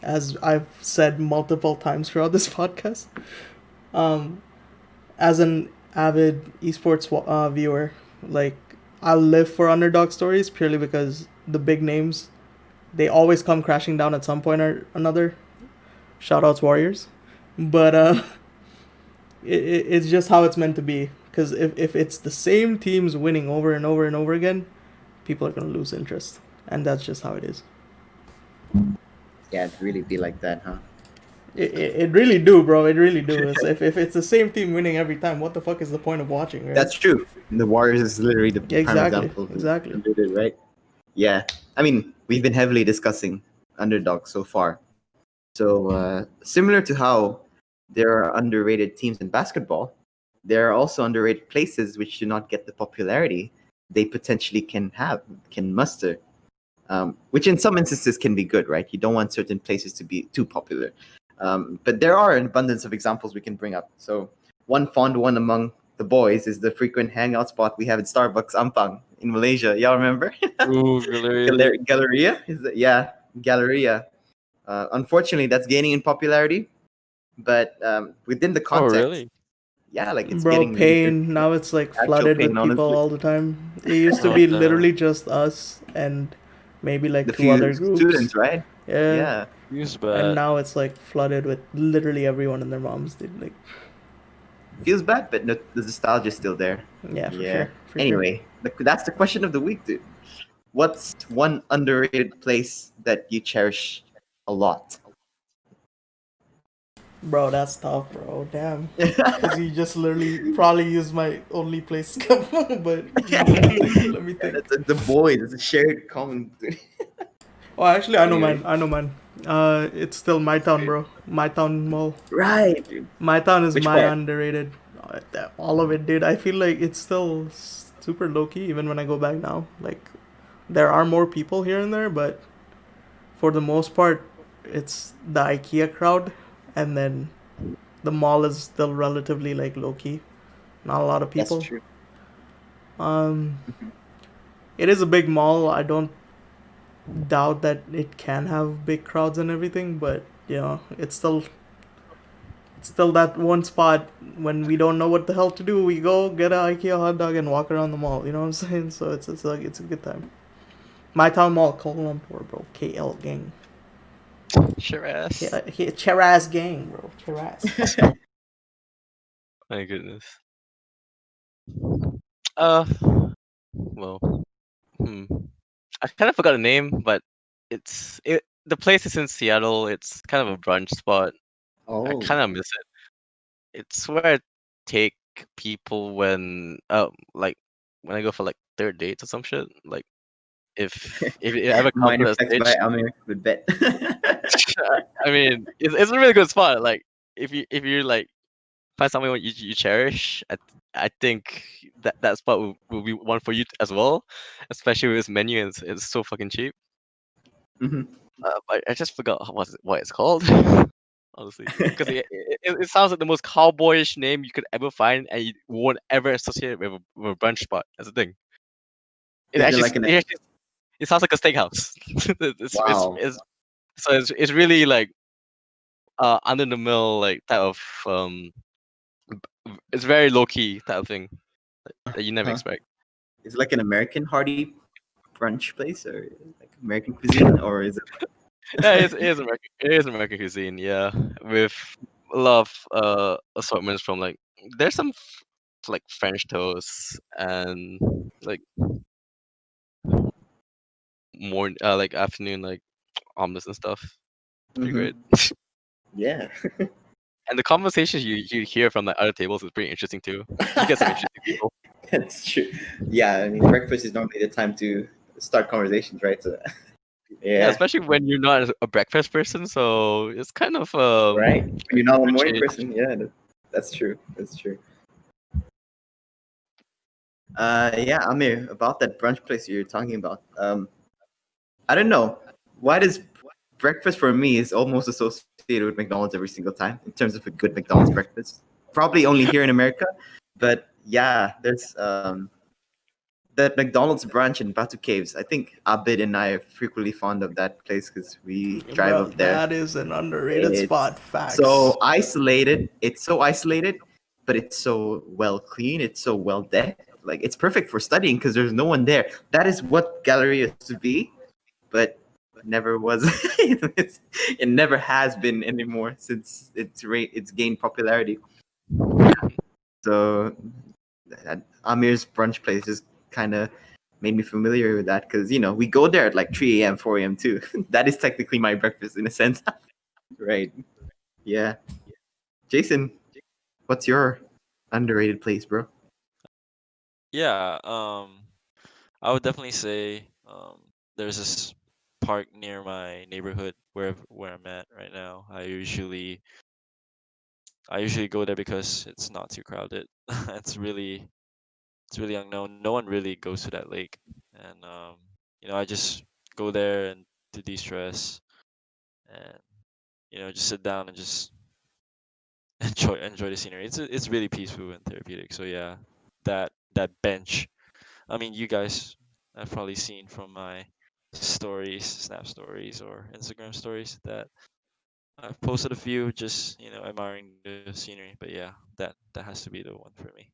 Speaker 2: as I've said multiple times throughout this podcast. Um, as an avid esports viewer, like I live for underdog stories purely because the big names they always come crashing down at some point or another. Shoutouts Warriors, but it's just how it's meant to be. Because if it's the same teams winning over and over and over again, people are gonna lose interest, and that's just how it is.
Speaker 1: Yeah, it'd really be like that, huh?
Speaker 2: It really do, bro. It really do. If it's the same team winning every time, what the fuck is the point of watching, right?
Speaker 1: That's true. The Warriors is literally the
Speaker 2: Yeah,
Speaker 1: prime
Speaker 2: exactly,
Speaker 1: example of
Speaker 2: exactly.
Speaker 1: it, right? Yeah. I mean, we've been heavily discussing underdogs so far. So, similar to how there are underrated teams in basketball, there are also underrated places which do not get the popularity they potentially can muster. Which in some instances can be good, right? You don't want certain places to be too popular. But there are an abundance of examples we can bring up. So one fond one among the boys is the frequent hangout spot we have at Starbucks Ampang in Malaysia. Y'all remember?
Speaker 3: Ooh, Galleria.
Speaker 1: Galleria? Yeah, Galleria. Unfortunately, that's gaining in popularity, but within the
Speaker 3: Oh,
Speaker 1: context,
Speaker 3: really?
Speaker 1: yeah, like it's
Speaker 2: Bro,
Speaker 1: getting really good.
Speaker 2: pain. Now it's like
Speaker 1: Actual
Speaker 2: flooded
Speaker 1: pain,
Speaker 2: with people
Speaker 1: honestly.
Speaker 2: all the time. It used to
Speaker 3: What
Speaker 2: be
Speaker 3: the hell?
Speaker 2: literally just us and maybe
Speaker 1: The
Speaker 2: like two
Speaker 1: few
Speaker 2: other groups.
Speaker 1: students, right?
Speaker 2: Yeah.
Speaker 1: Yeah,
Speaker 3: Feels
Speaker 2: And
Speaker 3: bad.
Speaker 2: now it's like flooded with literally everyone and their moms, dude. Like,
Speaker 1: feels bad, but no, the nostalgia is still there.
Speaker 2: yeah, for
Speaker 1: Yeah.
Speaker 2: sure. For sure.
Speaker 1: Anyway, that's the question of the week, dude. What's one underrated place that you cherish a lot?
Speaker 2: Bro, that's tough, bro. Damn. Because you just literally probably use my only place to come home, but let me think. Let me
Speaker 1: Yeah,
Speaker 2: think.
Speaker 1: that's the boys. It's a shared common.
Speaker 2: Oh, actually, I know
Speaker 1: Anyway,
Speaker 2: mine. I know mine. It's still my town, bro. My town mall.
Speaker 1: right, dude.
Speaker 2: My town is
Speaker 1: Which
Speaker 2: my
Speaker 1: part?
Speaker 2: underrated. All of it, dude. I feel like it's still super low key, even when I go back now. Like, there are more people here and there, but for the most part, it's the IKEA crowd, and then the mall is still relatively like low key. Not a lot of
Speaker 1: That's
Speaker 2: people.
Speaker 1: true.
Speaker 2: Um, it is a big mall. I don't doubt that it can have big crowds and everything, but it's still that one spot when we don't know what the hell to do. We go get an IKEA hot dog and walk around the mall. You know what I'm saying? So it's a good time. My town mall, Kuala Lumpur, bro. KL gang.
Speaker 4: Sure ass.
Speaker 2: Cheras gang, bro. Cheras.
Speaker 4: My goodness. Uh, well, hmm. I kind of forgot the name, but the place is in Seattle. It's kind of a brunch spot. I
Speaker 1: Oh,
Speaker 4: kind of miss it. It's where I take people like when I go for like third dates or some shit. Like if it ever comes to
Speaker 1: minor
Speaker 4: that
Speaker 1: facts by
Speaker 4: stage,
Speaker 1: Amir would bet.
Speaker 4: I mean, it's a really good spot. Like if you like find someone you cherish, I think that spot will be one for you as well, especially with its menu and it's so fucking cheap.
Speaker 1: Mhm.
Speaker 4: But I just forgot what it's called. Honestly, because it sounds like the most cowboyish name you could ever find, and you won't ever associate it with a brunch spot. That's the thing. It
Speaker 1: Is there
Speaker 4: actually
Speaker 1: like an
Speaker 4: it, actually, it sounds like a steakhouse.
Speaker 1: wow?
Speaker 4: It's really like under the mill like type of it's very low key type of thing that you never
Speaker 1: Huh?
Speaker 4: expect.
Speaker 1: Is it like an American hearty brunch place or like American cuisine, or is it?
Speaker 4: Yeah, it is American cuisine. Yeah, with a lot of assortments from like there's some like French toast and like more like afternoon like omelets and stuff. Pretty
Speaker 1: Hmm.
Speaker 4: great.
Speaker 1: Yeah.
Speaker 4: And the conversations you hear from the other tables is pretty interesting too. You get some interesting people.
Speaker 1: That's true. Yeah, I mean, breakfast is normally the time to start conversations, right? So,
Speaker 4: Yeah,
Speaker 1: yeah,
Speaker 4: especially when you're not a breakfast person, so it's kind of
Speaker 1: right. When you're not a
Speaker 4: different
Speaker 1: morning
Speaker 4: shade.
Speaker 1: person, yeah, that's true. That's true. Yeah, Amir, about that brunch place you're talking about. I don't know. Why does breakfast for me is almost associated with McDonald's every single time in terms of a good McDonald's breakfast? Probably only here in America, but yeah, there's that McDonald's branch in Batu Caves. I think Abid and I are frequently fond of that place because we drive
Speaker 2: Bro,
Speaker 1: up there.
Speaker 2: that is an underrated
Speaker 1: It's
Speaker 2: spot. Facts.
Speaker 1: so isolated. It's so isolated, but it's so well clean. It's so well decked. Like it's perfect for studying because there's no one there. That is what gallery used to be, but never was. It never has been anymore since it's gained popularity. So Amir's brunch place just kind of made me familiar with that because we go there at like 3 a.m., 4 a.m. too. That is technically my breakfast in a sense, right? Yeah, Jason, what's your underrated place, bro?
Speaker 3: Yeah, I would definitely say there's this park near my neighborhood where I'm at right now. I usually go there because it's not too crowded. It's really unknown. No one really goes to that lake, and I just go there and to de-stress and just sit down and just enjoy the scenery. It's really peaceful and therapeutic. So yeah, that bench. I mean, you guys have probably seen from my stories, Snap stories or Instagram stories that I've posted a few just admiring the scenery. But yeah, that has to be the one for me.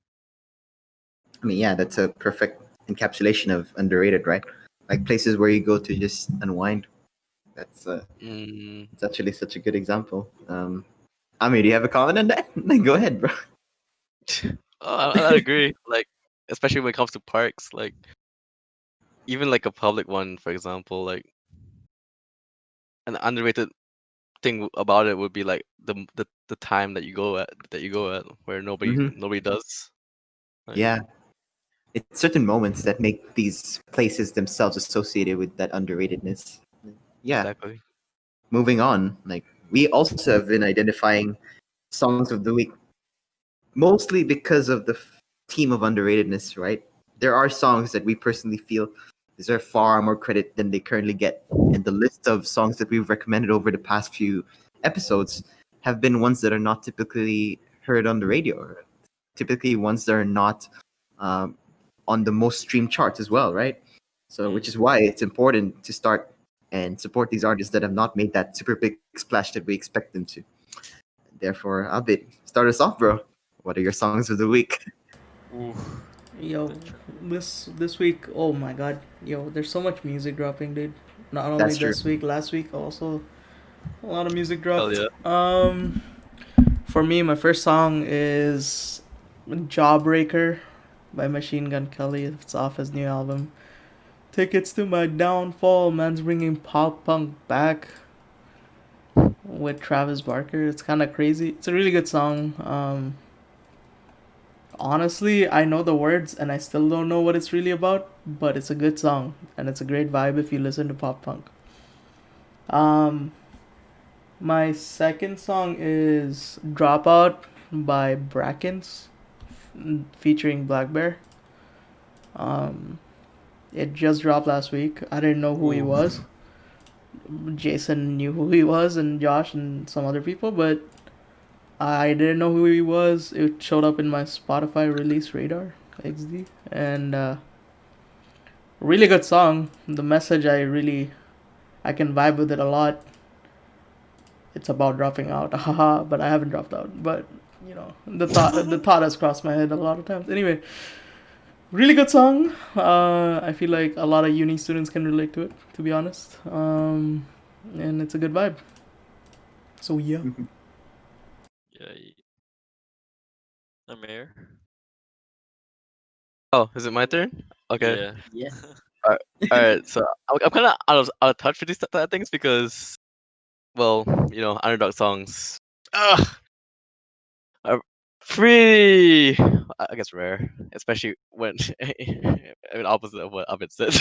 Speaker 1: I mean, yeah, that's a perfect encapsulation of underrated, right? Like places where you go to just unwind. That's
Speaker 4: Mm,
Speaker 1: it's actually such a good example. Amir, do you have a comment on that? Go ahead, bro.
Speaker 4: oh, I agree. Like especially when it comes to parks, like even like a public one, for example, like an underrated thing about it would be like the time that you go at where nobody
Speaker 1: Hmm.
Speaker 4: nobody does. Like
Speaker 1: Yeah, it's certain moments that make these places themselves associated with that underratedness. Yeah,
Speaker 4: exactly.
Speaker 1: moving on. Like we also have been identifying songs of the week mostly because of the team of underratedness, right? There are songs that we personally feel deserve far more credit than they currently get. And the list of songs that we've recommended over the past few episodes have been ones that are not typically heard on the radio, or typically ones that are not um, on the most streamed charts as well, right? So, which is
Speaker 3: Mm.
Speaker 1: why it's important to start and support these artists that have not made that super big splash that we expect them to. Therefore, Abid, start us off, bro. What are your songs of the week?
Speaker 3: Ooh,
Speaker 2: Yo,
Speaker 3: the
Speaker 2: this week, oh my god, yo, there's so much music dropping, dude. Not only
Speaker 1: That's true.
Speaker 2: this week, last week also a lot of music
Speaker 4: Hell
Speaker 2: dropped.
Speaker 4: yeah.
Speaker 2: For me, my first song is Jawbreaker by Machine Gun Kelly. It's off his new album. Tickets to my downfall. Man's bringing pop punk back with Travis Barker. It's kind of crazy. It's a really good song. Honestly, I know the words and I still don't know what it's really about, but it's a good song and it's a great vibe if you listen to pop punk. Um, my second song is Dropout by Brackens featuring Black Bear. Um, it just dropped last week. I didn't know who he
Speaker 3: Ooh.
Speaker 2: was. Jason knew who he was, and Josh and some other people, but I didn't know who he was. It showed up in my Spotify release radar XD, and really good song. The message I can vibe with it a lot. It's about dropping out, haha, but I haven't dropped out. But the thought has crossed my head a lot of times. Anyway, really good song. I feel like a lot of uni students can relate to it. To be honest, and it's a good vibe. So yeah.
Speaker 3: Yeah. Amir.
Speaker 4: Oh, is it my turn? Okay.
Speaker 3: Yeah.
Speaker 1: Yeah.
Speaker 4: Alright. Alright. So I'm kind of out of touch with these type of things because, well, underdog songs. Ugh, are pretty, I guess, rare, especially when I mean, opposite of what Abid said.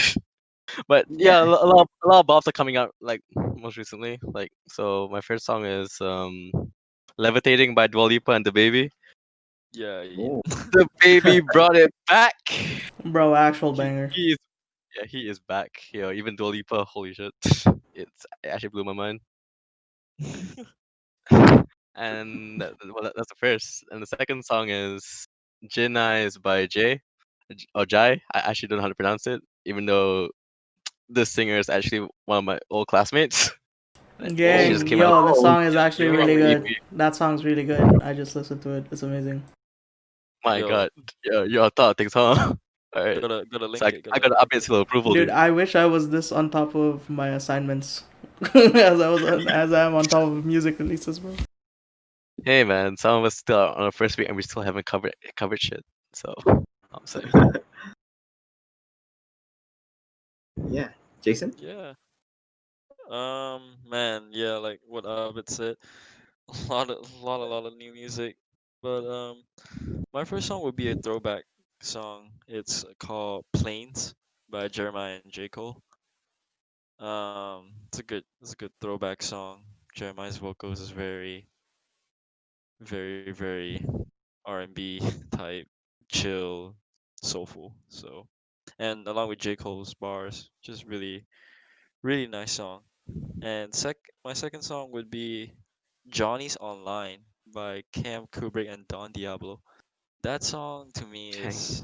Speaker 4: But
Speaker 1: Yeah.
Speaker 4: yeah, a lot of bops are coming out like most recently. Like, so my first song is "Levitating" by Dua Lipa and the Baby.
Speaker 3: Yeah.
Speaker 1: Oh.
Speaker 4: The Baby brought it back.
Speaker 2: Bro, actual
Speaker 4: He,
Speaker 2: banger.
Speaker 4: he is yeah, he is back. Even Dua Lipa, holy shit, it actually blew my mind. And that's the first. And the second song is "Gin Eyes" by or Jai. I actually don't know how to pronounce it, even though the singer is actually one of my old classmates. She
Speaker 3: Oh,
Speaker 4: just
Speaker 2: Gang,
Speaker 4: came out.
Speaker 2: yo, the
Speaker 1: Oh.
Speaker 2: song is actually
Speaker 3: yo,
Speaker 2: really
Speaker 4: EP.
Speaker 2: good. That song's really good. I just listened to it. It's amazing.
Speaker 4: My
Speaker 3: yo,
Speaker 4: God, you're on top of things, huh? All right.
Speaker 3: gotta
Speaker 4: So
Speaker 3: link
Speaker 4: I,
Speaker 3: it.
Speaker 4: I
Speaker 3: Gotta
Speaker 4: got to
Speaker 3: link
Speaker 4: update
Speaker 3: it.
Speaker 4: seal of approval,
Speaker 2: Dude,
Speaker 4: dude.
Speaker 2: I wish I was this on top of my assignments as I am on top of music releases, bro.
Speaker 4: Hey man, some of us still are on our first week and we still haven't covered shit. So I'm saying,
Speaker 1: Yeah. Jason?
Speaker 3: Yeah. Man, yeah, like what Abid said, a lot of new music. But my first song would be a throwback song. It's called "Planes" by Jeremiah and J. Cole. It's a good throwback song. Jeremiah's vocals is very, very, very R&B type, chill, soulful. So, and along with J. Cole's bars, just really, really nice song. And my second song would be Johnny's Online by Cam Kubrick and Don Diablo. That song to me
Speaker 4: dang.
Speaker 3: is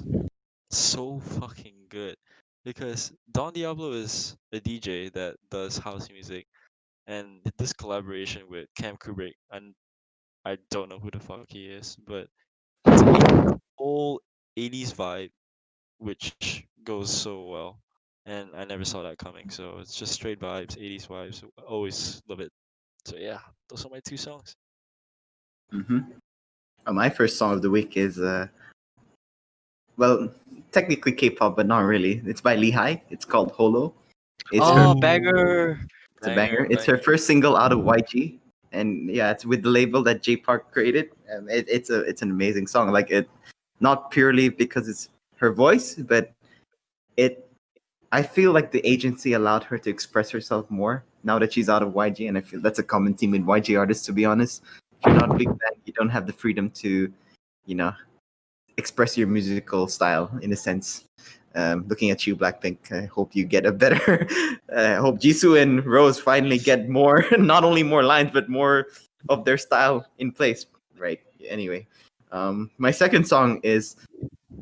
Speaker 3: so fucking good because Don Diablo is a DJ that does house music, and this collaboration with Cam Kubrick, and I don't know who the fuck he is, but it's a whole 80s vibe which goes so well. And I never saw that coming, so it's just straight vibes, 80s vibes. Always love it. So yeah, those are my two songs.
Speaker 1: Mm-hmm. My first song of the week is well, technically K-pop, but not really. It's by Lehigh. It's called Holo. It's her.
Speaker 4: Oh,
Speaker 2: Ooh.
Speaker 4: banger!
Speaker 1: It's a banger.
Speaker 3: Banger,
Speaker 1: It's her
Speaker 3: banger.
Speaker 1: first single out of YG, and yeah, it's with the label that J Park created. It's an amazing song. Like it, not purely because it's her voice, but it. I feel like the agency allowed her to express herself more now that she's out of YG, and I feel that's a common theme with YG artists. To be honest, if you're not a big fan, you don't have the freedom to, you know, express your musical style in a sense. Looking at you, Blackpink, I hope you get a better. I hope Jisoo and Rose finally get more, not only more lines, but more of their style in place. Right. Anyway, my second song is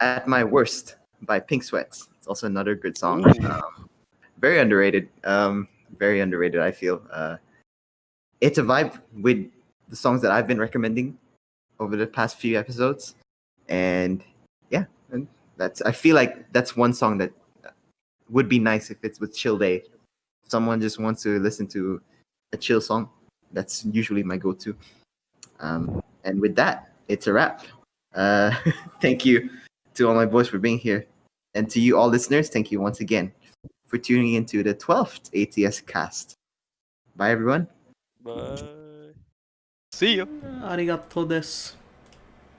Speaker 1: "At My Worst" by Pink Sweats. It's also another good song.
Speaker 3: Ooh.
Speaker 1: Very underrated. Very underrated. I feel. It's a vibe with the songs that I've been recommending over the past few episodes, and yeah, and that's. I feel like that's one song that would be nice if it's with chill day. If someone just wants to listen to a chill song, that's usually my go-to. And with that, it's a wrap. Uh, thank you to all my boys for being here, and to you all listeners, thank you once again for tuning into the 12th ATS cast. Bye, everyone.
Speaker 3: Bye.
Speaker 4: See you.
Speaker 2: Arigato des.